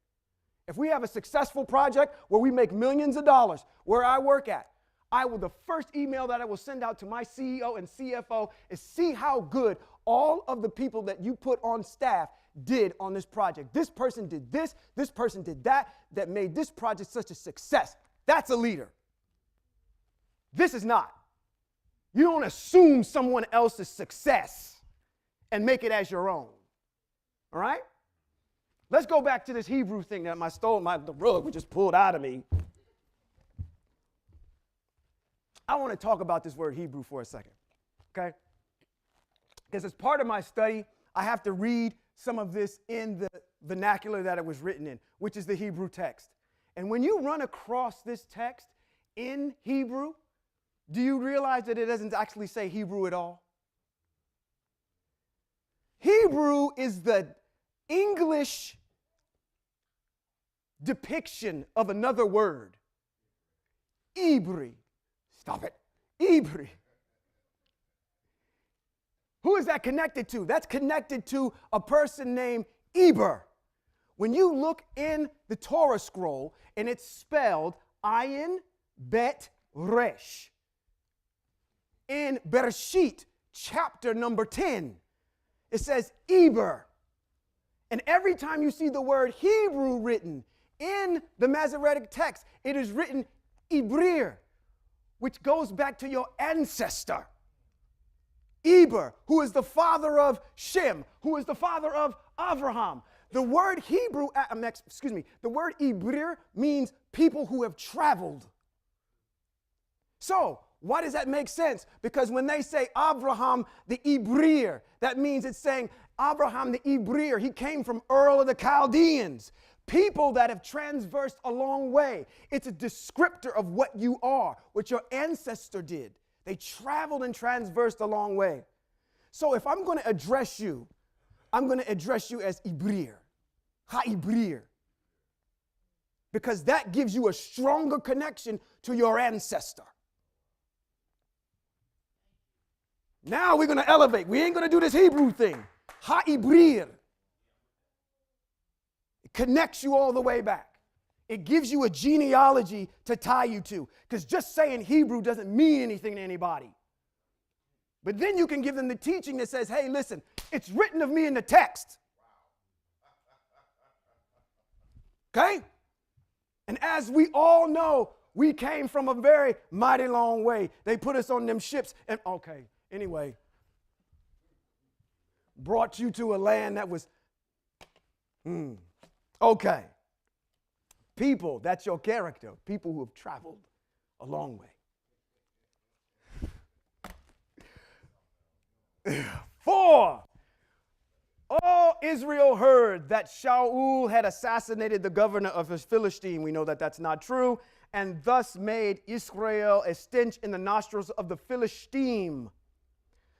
If we have a successful project where we make millions of dollars, where I work at, the first email that I will send out to my CEO and CFO is see how good all of the people that you put on staff did on this project. This person did this person did that made this project such a success. That's a leader. This is not. You don't assume someone else's success and make it as your own. All right? Let's go back to this Hebrew thing that the rug was just pulled out of me. I want to talk about this word Hebrew for a second, okay? Because as part of my study, I have to read some of this in the vernacular that it was written in, which is the Hebrew text. And when you run across this text in Hebrew, do you realize that it doesn't actually say Hebrew at all? Hebrew is the English depiction of another word. Ibri. Stop it. Ibri. Who is that connected to? That's connected to a person named Eber. When you look in the Torah scroll and it's spelled Ayin Bet Resh. In Bereshit, chapter number 10, it says Eber. And every time you see the word Hebrew written in the Masoretic text, it is written Ibrir, which goes back to your ancestor. Eber, who is the father of Shem, who is the father of Abraham. The word Hebrew, the word Ibrir means people who have traveled. So, why does that make sense? Because when they say Abraham the Ibrir, that means it's saying Abraham the Ibrir, he came from Ur of the Chaldeans. People that have transversed a long way. It's a descriptor of what you are, what your ancestor did. They traveled and transversed a long way. So if I'm going to address you, I'm going to address you as Ibrir, Ha-Ibrir, because that gives you a stronger connection to your ancestor. Now we're going to elevate. We ain't going to do this Hebrew thing. Ha-Ibrir. It connects you all the way back. It gives you a genealogy to tie you to. Because just saying Hebrew doesn't mean anything to anybody. But then you can give them the teaching that says, hey, listen, it's written of me in the text. Okay? And as we all know, We came from a very mighty long way. They put us on them ships. And okay, anyway, brought you to a land that was, okay. People, that's your character. People who have traveled a long way. 4, all Israel heard that Shaul had assassinated the governor of his Philistine. We know that that's not true. And thus made Israel a stench in the nostrils of the Philistine.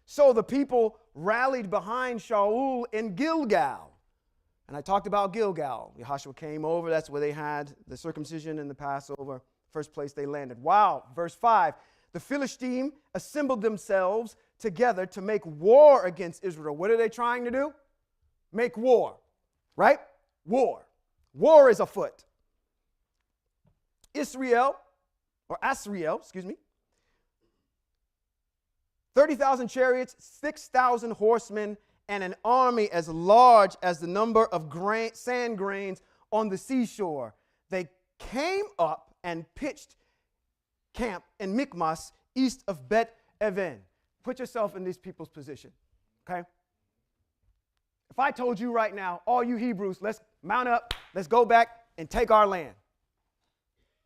So the people rallied behind Shaul in Gilgal. And I talked about Gilgal. Yahshua came over. That's where they had the circumcision and the Passover. First place they landed. Wow. Verse 5. The Philistine assembled themselves together to make war against Israel. What are they trying to do? Make war. Right? War. War is afoot. Asriel, 30,000 chariots, 6,000 horsemen, and an army as large as the number of sand grains on the seashore. They came up and pitched camp in Michmas, east of Bet Aven. Put yourself in these people's position, okay? If I told you right now, all you Hebrews, let's mount up, let's go back and take our land.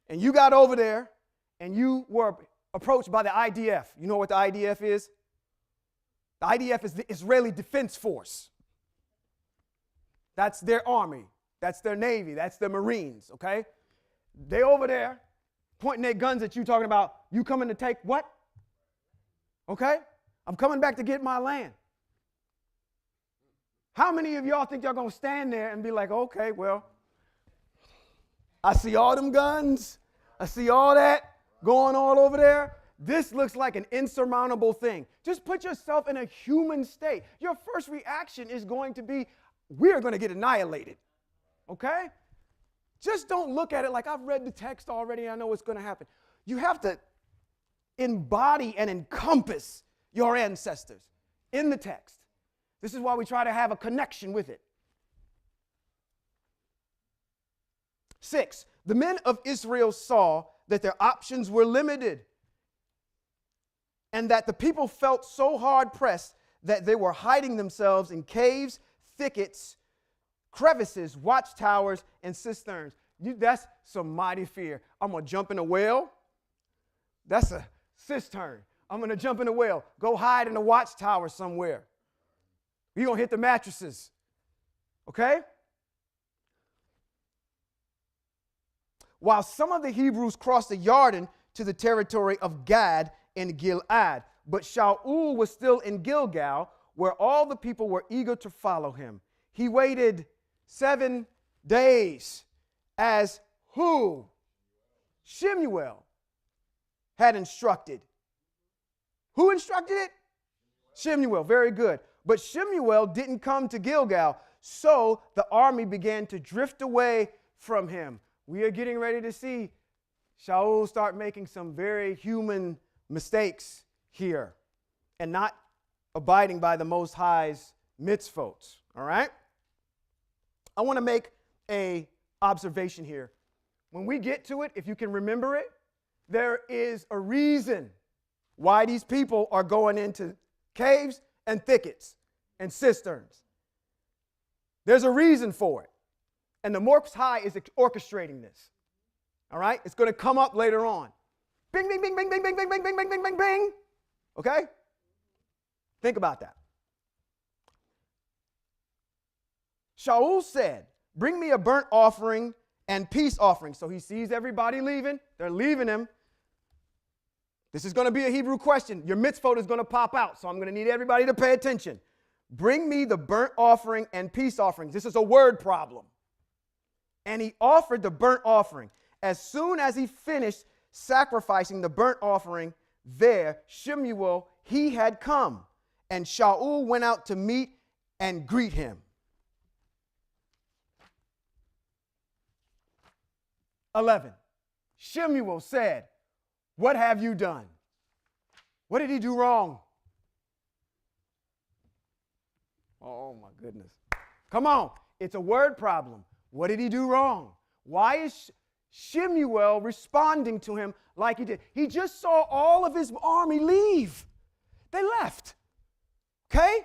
And you got over there and you were approached by the IDF. You know what the IDF is? The IDF is the Israeli Defense Force. That's their army. That's their Navy. That's their Marines, okay? They over there pointing their guns at you talking about, you coming to take what? Okay? I'm coming back to get my land. How many of y'all think y'all going to stand there and be like, okay, well, I see all them guns. I see all that going on over there. This looks like an insurmountable thing. Just put yourself in a human state. Your first reaction is going to be, we're going to get annihilated. Okay? Just don't look at it like I've read the text already. I know what's going to happen. You have to embody and encompass your ancestors in the text. This is why we try to have a connection with it. 6, the men of Israel saw that their options were limited and that the people felt so hard pressed that they were hiding themselves in caves, thickets, crevices, watchtowers, and cisterns. That's some mighty fear. I'm going to jump in a well. That's a cistern. I'm going to jump in a well. Go hide in a watchtower somewhere. You're going to hit the mattresses. Okay? While some of the Hebrews crossed the Jordan to the territory of Gad and Gilead, but Shaul was still in Gilgal, where all the people were eager to follow him. He waited 7 days as who? Shemuel had instructed. Who instructed it? Shemuel, very good. But Shemuel didn't come to Gilgal, so the army began to drift away from him. We are getting ready to see Shaul start making some very human mistakes here and not abiding by the Most High's mitzvot. All right? I want to make an observation here. When we get to it, if you can remember it, there is a reason why these people are going into caves and thickets and cisterns. There's a reason for it. And the Most High is orchestrating this. All right? It's going to come up later on. Bing, bing, bing, bing, bing, bing, bing, bing, bing, bing, bing, bing, bing. Okay? Think about that. Shaul said, bring me a burnt offering and peace offering. So he sees everybody leaving. They're leaving him. This is going to be a Hebrew question. Your mitzvot is going to pop out, so I'm going to need everybody to pay attention. Bring me the burnt offering and peace offerings. This is a word problem. And he offered the burnt offering. As soon as he finished sacrificing the burnt offering, there Shemuel, he had come. And Shaul went out to meet and greet him. 11. Shemuel said, what have you done? What did he do wrong? Oh my goodness. Come on. It's a word problem. What did he do wrong? Why is Shemuel responding to him like he did. He just saw all of his army leave. They left. Okay?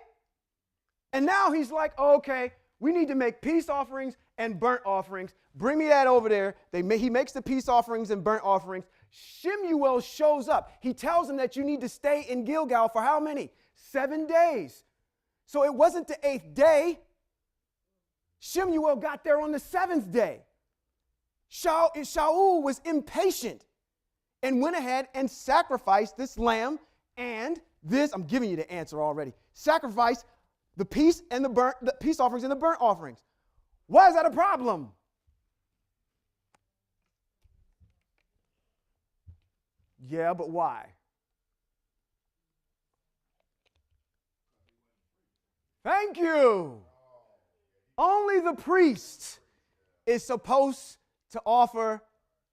And now he's like, okay, we need to make peace offerings and burnt offerings. Bring me that over there. He makes the peace offerings and burnt offerings. Shemuel shows up. He tells him that you need to stay in Gilgal for how many? 7 days. So it wasn't the 8th day. Shemuel got there on the 7th day. Shaul was impatient and went ahead and sacrificed this lamb and this. I'm giving you the answer already. Sacrificed the peace offerings and the burnt offerings. Why is that a problem? Yeah, but why? Thank you. Only the priest is supposed to offer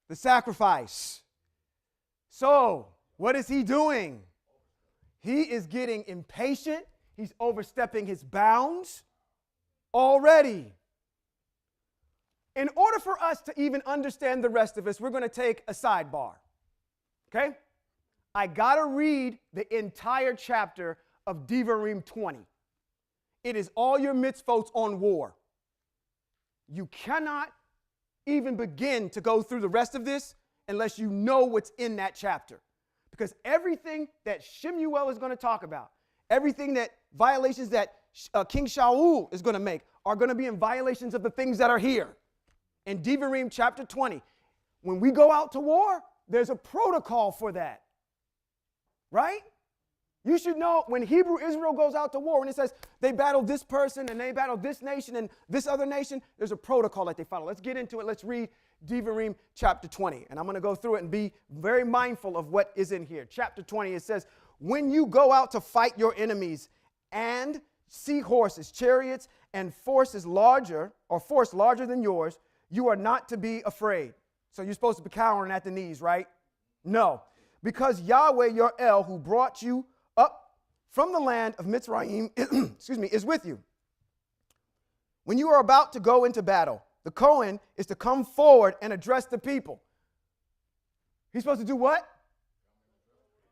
the sacrifice. So, what is he doing? He is getting impatient. He's overstepping his bounds already. In order for us to even understand the rest of this, we're going to take a sidebar. Okay? I got to read the entire chapter of Devarim 20. It is all your mitzvot on war. You cannot even begin to go through the rest of this unless you know what's in that chapter. Because everything that Shemuel is going to talk about, everything that violations that King Shaul is going to make are going to be in violations of the things that are here. In Devarim chapter 20, when we go out to war, there's a protocol for that. Right? You should know when Hebrew Israel goes out to war and it says they battled this person and they battled this nation and this other nation, there's a protocol that they follow. Let's get into it. Let's read Devarim chapter 20. And I'm going to go through it and be very mindful of what is in here. Chapter 20, it says, when you go out to fight your enemies and see horses, chariots, and force larger than yours, you are not to be afraid. So you're supposed to be cowering at the knees, right? No. Because Yahweh, your El, who brought you up from the land of Mitzrayim, is with you. When you are about to go into battle, the Kohen is to come forward and address the people. He's supposed to do what?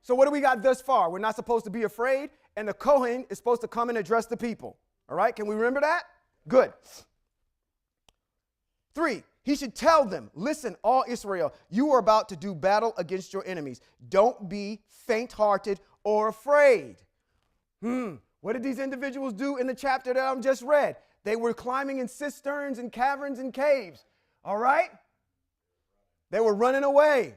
So what do we got thus far? We're not supposed to be afraid, and the Kohen is supposed to come and address the people. All right, can we remember that? Good. 3, he should tell them, listen, all Israel, you are about to do battle against your enemies. Don't be faint-hearted or afraid. What did these individuals do in the chapter that I just read? They were climbing in cisterns and caverns and caves. All right? They were running away.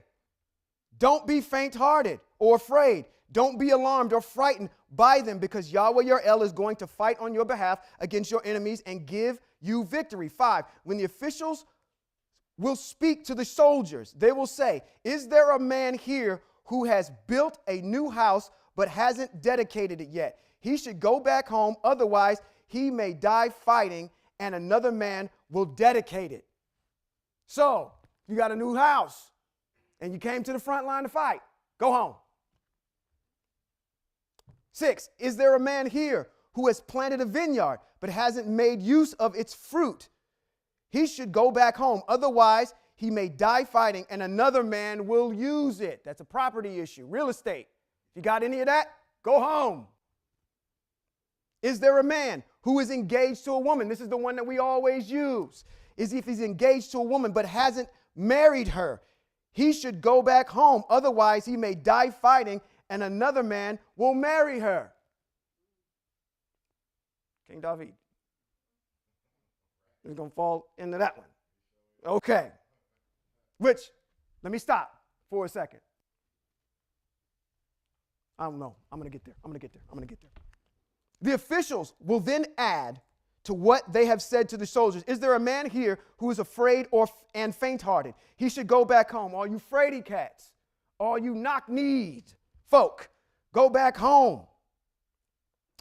Don't be faint-hearted or afraid. Don't be alarmed or frightened by them, because Yahweh your El is going to fight on your behalf against your enemies and give you victory. 5, when the officials will speak to the soldiers, they will say, is there a man here who has built a new house but hasn't dedicated it yet? He should go back home, otherwise he may die fighting and another man will dedicate it. So, you got a new house and you came to the front line to fight. Go home. 6, is there a man here who has planted a vineyard but hasn't made use of its fruit? He should go back home, otherwise he may die fighting and another man will use it. That's a property issue, real estate. If you got any of that, go home. Is there a man who is engaged to a woman? This is the one that we always use. Is if he's engaged to a woman but hasn't married her, he should go back home, otherwise he may die fighting and another man will marry her. King David. He's going to fall into that one. Okay. Which, let me stop for a second. I don't know. I'm going to get there. The officials will then add to what they have said to the soldiers. Is there a man here who is afraid and faint-hearted? He should go back home. All you fraidy cats, all you knock-kneed folk, go back home.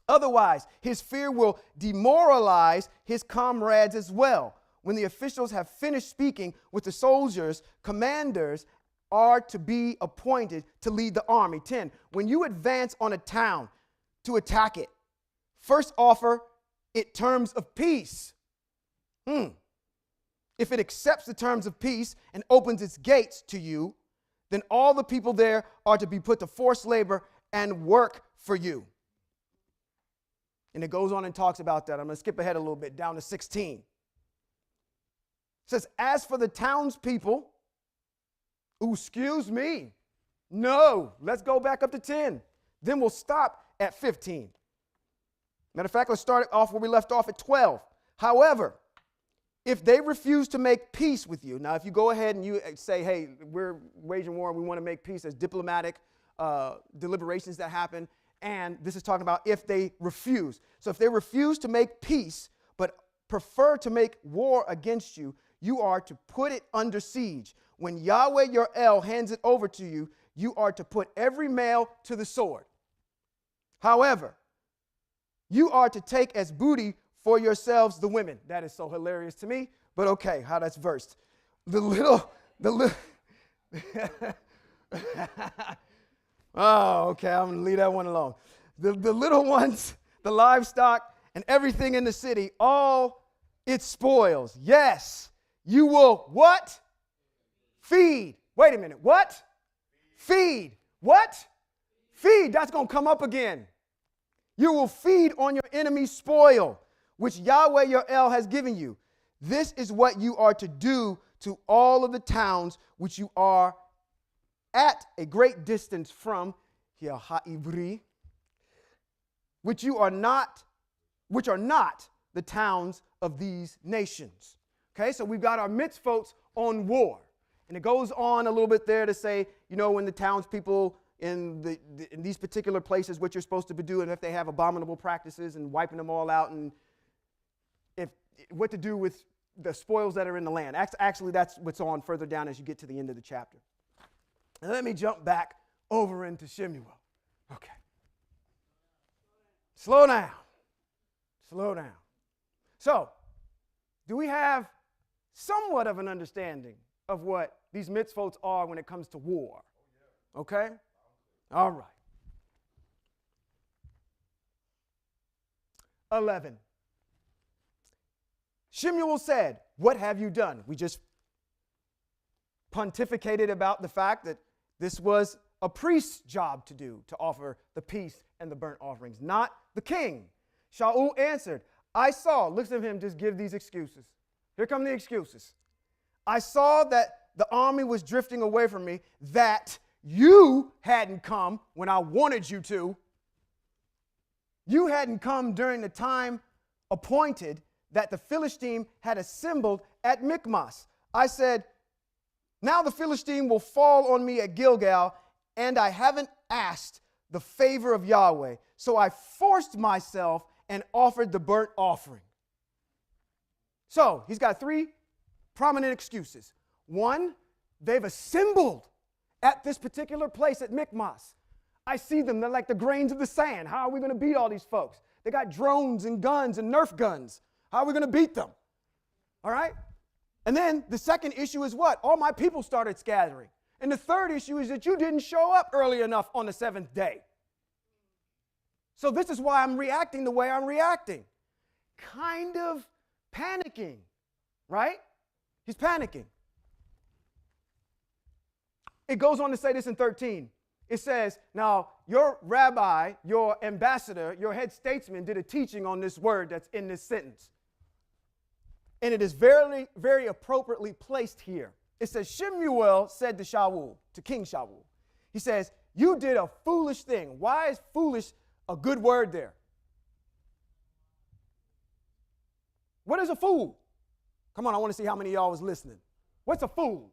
Otherwise, his fear will demoralize his comrades as well. When the officials have finished speaking with the soldiers, commanders are to be appointed to lead the army. 10, when you advance on a town to attack it, first offer it terms of peace. if it accepts the terms of peace and opens its gates to you, then all the people there are to be put to forced labor and work for you. And it goes on and talks about that. I'm going to skip ahead a little bit down to 16. It says, as for the townspeople, excuse me, no, let's go back up to 10. Then we'll stop at 15. Matter of fact, let's start off where we left off at 12. However, if they refuse to make peace with you, now if you go ahead and you say, hey, we're waging war and we want to make peace, there's diplomatic deliberations that happen, and this is talking about if they refuse. So if they refuse to make peace but prefer to make war against you, you are to put it under siege. When Yahweh your El hands it over to you, you are to put every male to the sword. However, you are to take as booty for yourselves the women. That is so hilarious to me, but okay, how that's versed. Oh, okay, I'm going to leave that one alone. The little ones, the livestock, and everything in the city, all its spoils. Yes, you will what? Feed. Wait a minute, what? Feed. What? Feed. That's going to come up again. You will feed on your enemy's spoil, which Yahweh your El has given you. This is what you are to do to all of the towns which you are at a great distance from, which are not the towns of these nations. Okay, so we've got our mitzvot on war. And it goes on a little bit there to say, when the townspeople in these particular places, what you're supposed to be doing if they have abominable practices and wiping them all out, and what to do with the spoils that are in the land. Actually, that's what's on further down as you get to the end of the chapter. And let me jump back over into Shemuel. Okay. Slow down. Slow down. So, do we have somewhat of an understanding of what these mitzvot are when it comes to war? Okay? All right. 11. Shemuel said, what have you done? We just pontificated about the fact that this was a priest's job to do, to offer the peace and the burnt offerings, not the king. Shaul answered, I saw, listen to him just give these excuses. Here come the excuses. I saw that the army was drifting away from me, that you hadn't come when I wanted you to. You hadn't come during the time appointed that the Philistine had assembled at Michmas. I said, now the Philistine will fall on me at Gilgal, and I haven't asked the favor of Yahweh. So I forced myself and offered the burnt offering. So he's got three prominent excuses. One, they've assembled at this particular place at Michmas. I see them, they're like the grains of the sand. How are we going to beat all these folks? They got drones and guns and Nerf guns. How are we going to beat them? All right? And then the second issue is what? All my people started scattering. And the third issue is that you didn't show up early enough on the seventh day. So this is why I'm reacting the way I'm reacting. Kind of panicking, right? He's panicking. It goes on to say this in 13. It says, now your rabbi, your ambassador, your head statesman did a teaching on this word that's in this sentence. And it is very, very appropriately placed here. It says, Shemuel said to Shaul, to King Shaul, he says, you did a foolish thing. Why is foolish a good word there? What is a fool? Come on, I want to see how many of y'all was listening. What's a fool?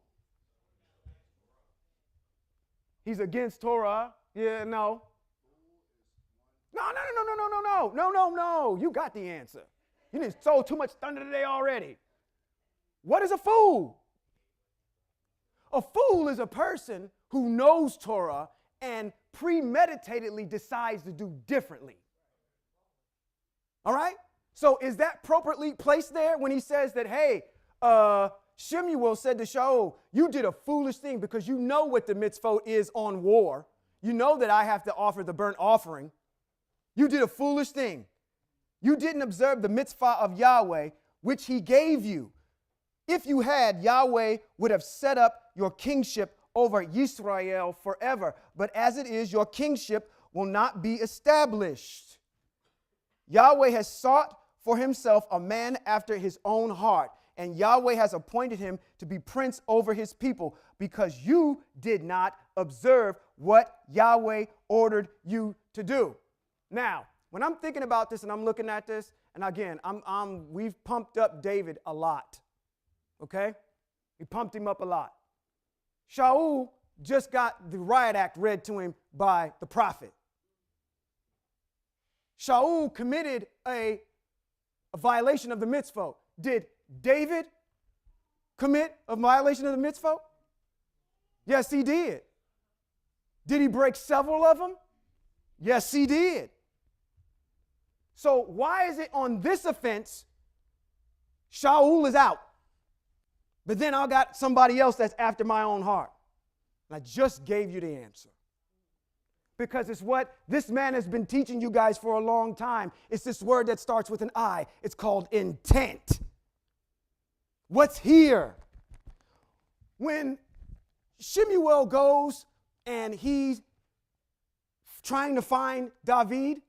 He's against Torah. Yeah, no. No. You got the answer. You didn't throw too much thunder today already. What is a fool? A fool is a person who knows Torah and premeditatedly decides to do differently. All right? So is that appropriately placed there when he says that, hey, Shemuel said to Shaul, you did a foolish thing because you know what the mitzvot is on war. You know that I have to offer the burnt offering. You did a foolish thing. You didn't observe the mitzvah of Yahweh, which he gave you. If you had, Yahweh would have set up your kingship over Israel forever. But as it is, your kingship will not be established. Yahweh has sought for himself a man after his own heart, and Yahweh has appointed him to be prince over his people, because you did not observe what Yahweh ordered you to do. Now, when I'm thinking about this and I'm looking at this, and again, we've pumped up David a lot, okay? We pumped him up a lot. Shaul just got the riot act read to him by the prophet. Shaul committed a violation of the mitzvot. Did David commit a violation of the mitzvot? Yes, he did. Did he break several of them? Yes, he did. So why is it on this offense, Shaul is out, but then I got somebody else that's after my own heart? And I just gave you the answer. Because it's what this man has been teaching you guys for a long time. It's this word that starts with an I. It's called intent. What's here? When Shemuel goes and he's trying to find David,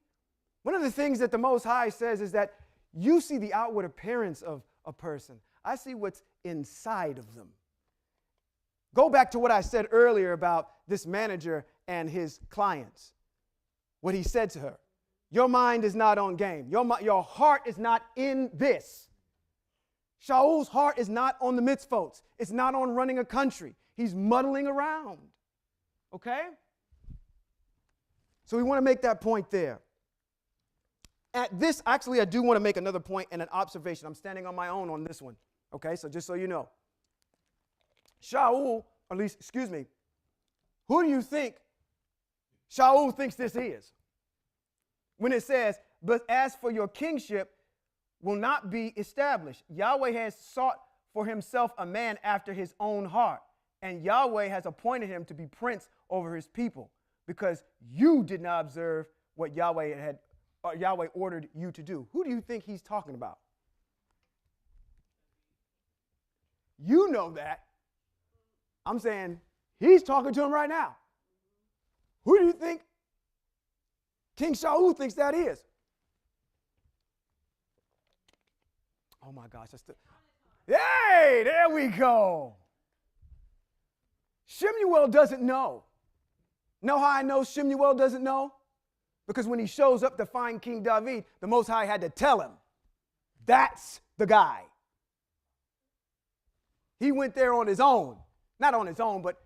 one of the things that the Most High says is that you see the outward appearance of a person. I see what's inside of them. Go back to what I said earlier about this manager and his clients. What he said to her. Your mind is not on game. Your heart is not in this. Shaul's heart is not on the mitzvot. It's not on running a country. He's muddling around. Okay? So we want to make that point there. At this, actually, I do want to make another point and an observation. I'm standing on my own on this one. Okay, so just so you know. Shaul, at least, excuse me, who do you think Shaul thinks this is? When it says, but as for your kingship will not be established. Yahweh has sought for himself a man after his own heart, and Yahweh has appointed him to be prince over his people, because you did not observe what Yahweh ordered you to do. Who do you think he's talking about? You know that. I'm saying he's talking to him right now. Who do you think King Shaul thinks that is? Oh my gosh. Hey, there we go. Shemuel doesn't know. Know how I know Shemuel doesn't know? Because when he shows up to find King David, the Most High had to tell him, that's the guy. He went there on his own. Not on his own, but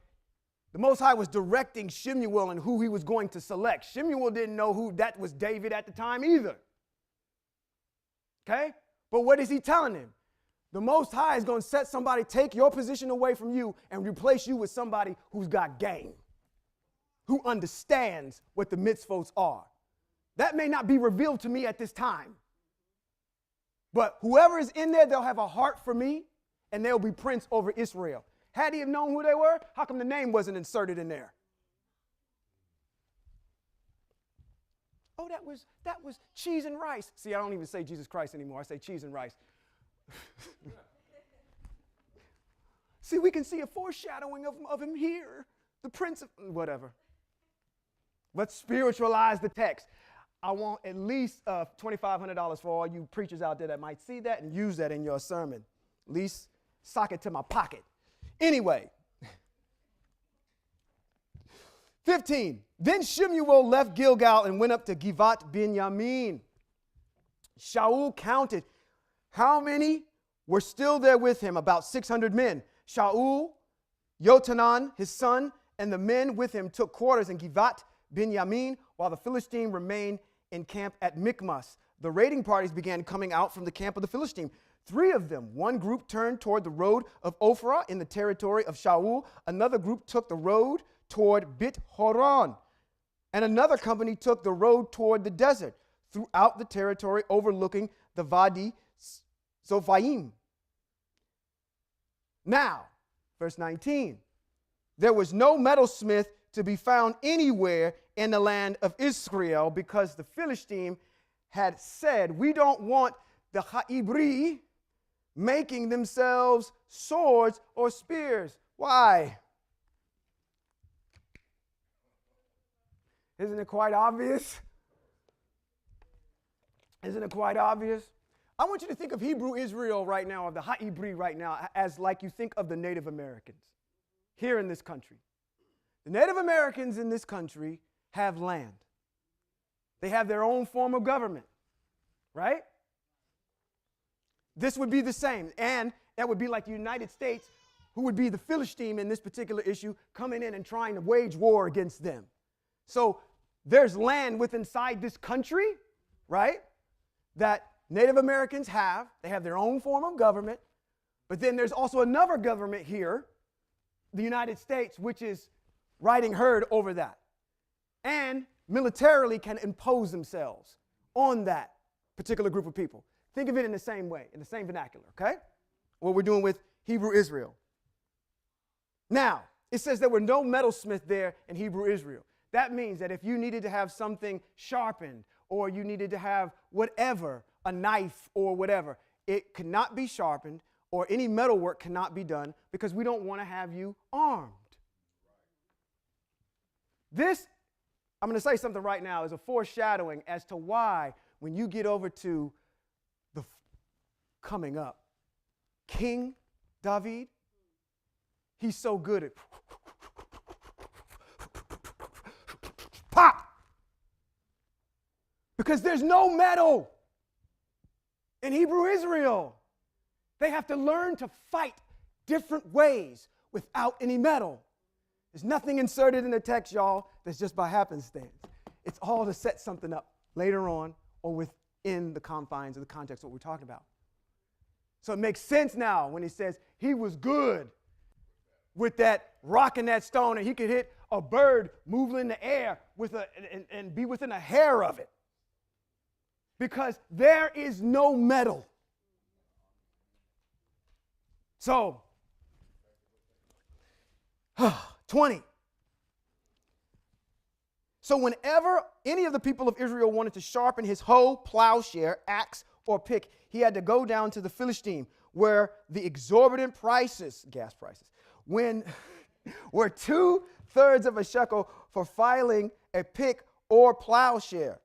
the Most High was directing Shemuel and who he was going to select. Shemuel didn't know who that was David at the time either. Okay? But what is he telling him? The Most High is going to set somebody, take your position away from you and replace you with somebody who's got game, who understands what the mitzvot are. That may not be revealed to me at this time. But whoever is in there, they'll have a heart for me, and they'll be prince over Israel. Had he have known who they were, how come the name wasn't inserted in there? Oh, that was cheese and rice. See, I don't even say Jesus Christ anymore. I say cheese and rice. See, we can see a foreshadowing of him here. The prince of, whatever. Let's spiritualize the text. I want at least $2,500 for all you preachers out there that might see that and use that in your sermon. At least sock it to my pocket. Anyway, 15. Then Shemuel left Gilgal and went up to Givat Binyamin. Shaul counted how many were still there with him, about 600 men. Shaul, Yotanan, his son, and the men with him took quarters in Givat Binyamin, while the Philistine remained in camp at Michmas. The raiding parties began coming out from the camp of the Philistine. 3 of them, one group turned toward the road of Ophrah in the territory of Shaul. Another group took the road toward Bit Horon. And another company took the road toward the desert throughout the territory overlooking the Vadi Zophaim. Now, verse 19, there was no metalsmith to be found anywhere in the land of Israel, because the Philistine had said, we don't want the Ha'ibri making themselves swords or spears. Why? Isn't it quite obvious? Isn't it quite obvious? I want you to think of Hebrew Israel right now, of the Ha'ibri right now, as like you think of the Native Americans here in this country. The Native Americans in this country have land. They have their own form of government, right? This would be the same. And that would be like the United States, who would be the Philistine in this particular issue, coming in and trying to wage war against them. So there's land within inside this country, right, that Native Americans have. They have their own form of government. But then there's also another government here, the United States, which is riding herd over that. And militarily can impose themselves on that particular group of people. Think of it in the same way, in the same vernacular, okay? What we're doing with Hebrew Israel. Now, it says there were no metalsmith there in Hebrew Israel. That means that if you needed to have something sharpened, or you needed to have whatever, a knife or whatever, it could not be sharpened, or any metal work cannot be done, because we don't want to have you armed. This, I'm going to say something right now, is a foreshadowing as to why, when you get over to the coming up, King David, he's so good at pop. Because there's no metal in Hebrew Israel. They have to learn to fight different ways without any metal. There's nothing inserted in the text, y'all, that's just by happenstance. It's all to set something up later on or within the confines of the context of what we're talking about. So it makes sense now when he says he was good with that rock and that stone, and he could hit a bird moving in the air with and be within a hair of it. Because there is no metal. So, 20. So whenever any of the people of Israel wanted to sharpen his hoe, plowshare, axe, or pick, he had to go down to the Philistine, where the exorbitant prices, gas prices, were 2/3 of a shekel for filing a pick or plowshare.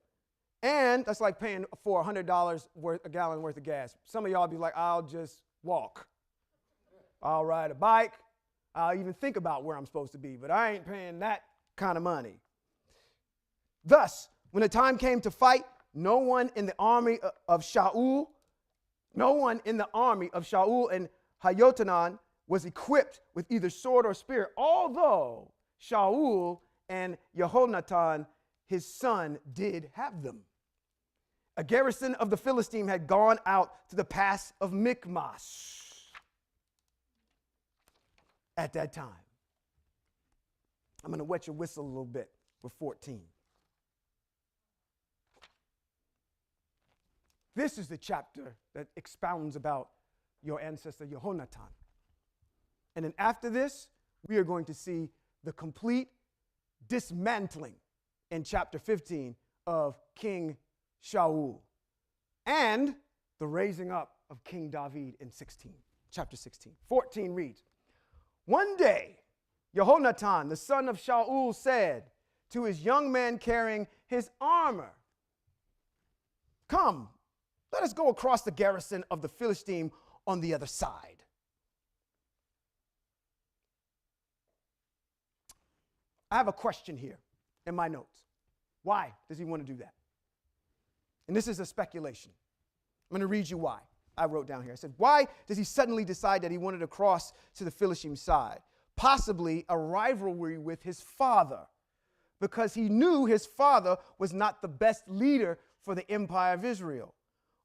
And that's like paying for $100 a gallon worth of gas. Some of y'all be like, I'll just walk. I'll ride a bike. I'll even think about where I'm supposed to be, but I ain't paying that kind of money. Thus, when the time came to fight, no one in the army of Shaul and Hayotanan was equipped with either sword or spear, although Shaul and Jehonatan, his son, did have them. A garrison of the Philistine had gone out to the pass of Michmash at that time. I'm going to wet your whistle a little bit with 14. This is the chapter that expounds about your ancestor Jehonatan. And then after this, we are going to see the complete dismantling in chapter 15 of King Shaul and the raising up of King David in chapter 16. 14 reads, one day, Jehonatan, the son of Shaul, said to his young man carrying his armor, come, let us go across the garrison of the Philistine on the other side. I have a question here in my notes. Why does he want to do that? And this is a speculation. I'm going to read you why. I wrote down here. I said, why does he suddenly decide that he wanted to cross to the Philistine side? Possibly a rivalry with his father, because he knew his father was not the best leader for the empire of Israel.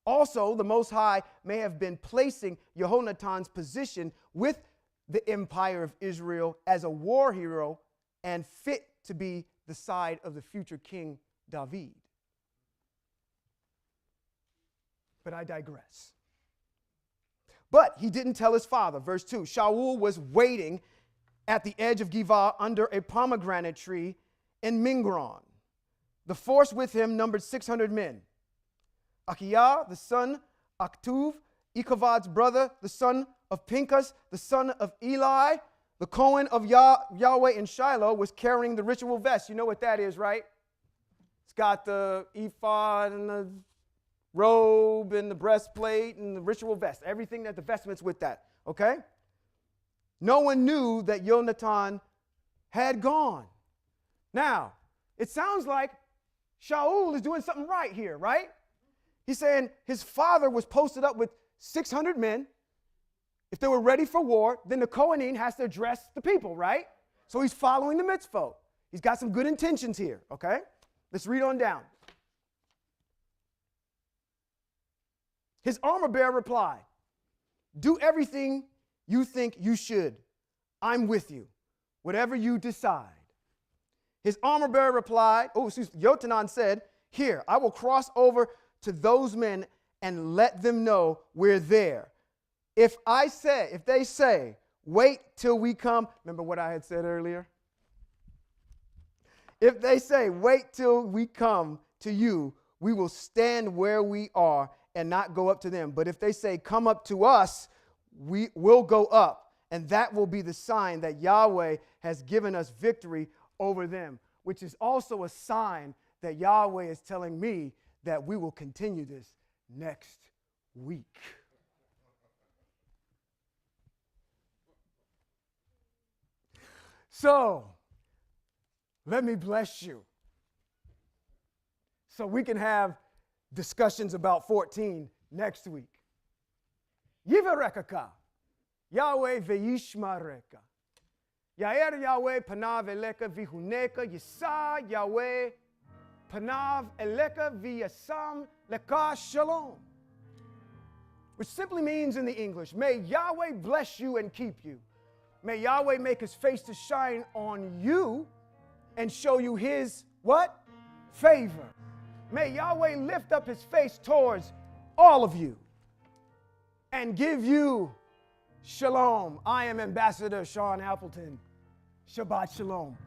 Also, the Most High may have been placing Jehonatan's position with the empire of Israel as a war hero and fit to be the side of the future King David. But I digress. But he didn't tell his father. Verse 2, Shaul was waiting at the edge of Giv'ah under a pomegranate tree in Mingron. The force with him numbered 600 men. Achiah, the son Aktuv, Ichavad's brother, the son of Pinchas, the son of Eli, the Cohen of Yahweh in Shiloh, was carrying the ritual vest. You know what that is, right? It's got the ephod and the robe and the breastplate and the ritual vest, everything that the vestments with that, okay? No one knew that Yonatan had gone. Now, it sounds like Shaul is doing something right here, right? He's saying his father was posted up with 600 men. If they were ready for war, then the Kohanim has to address the people, right? So he's following the mitzvot. He's got some good intentions here, okay? Let's read on down. His armor bearer replied, do everything you think you should. I'm with you, whatever you decide. His armor bearer replied, Yochanan said, here, I will cross over to those men and let them know we're there. If they say, wait till we come, remember what I had said earlier? If they say, wait till we come to you, we will stand where we are and not go up to them. But if they say, come up to us, we will go up. And that will be the sign that Yahweh has given us victory over them, which is also a sign that Yahweh is telling me that we will continue this next week. So, let me bless you so we can have discussions about 14 next week. Yivarekaka, Yahweh ve'yishmareka. Yair Yahweh panav eleka vihuneka, Yisa Yahweh panav eleka v'yasam leka shalom. Which simply means in the English, may Yahweh bless you and keep you. May Yahweh make his face to shine on you and show you his what? Favor. May Yahweh lift up his face towards all of you and give you shalom. I am Ambassador Sean Appleton. Shabbat shalom.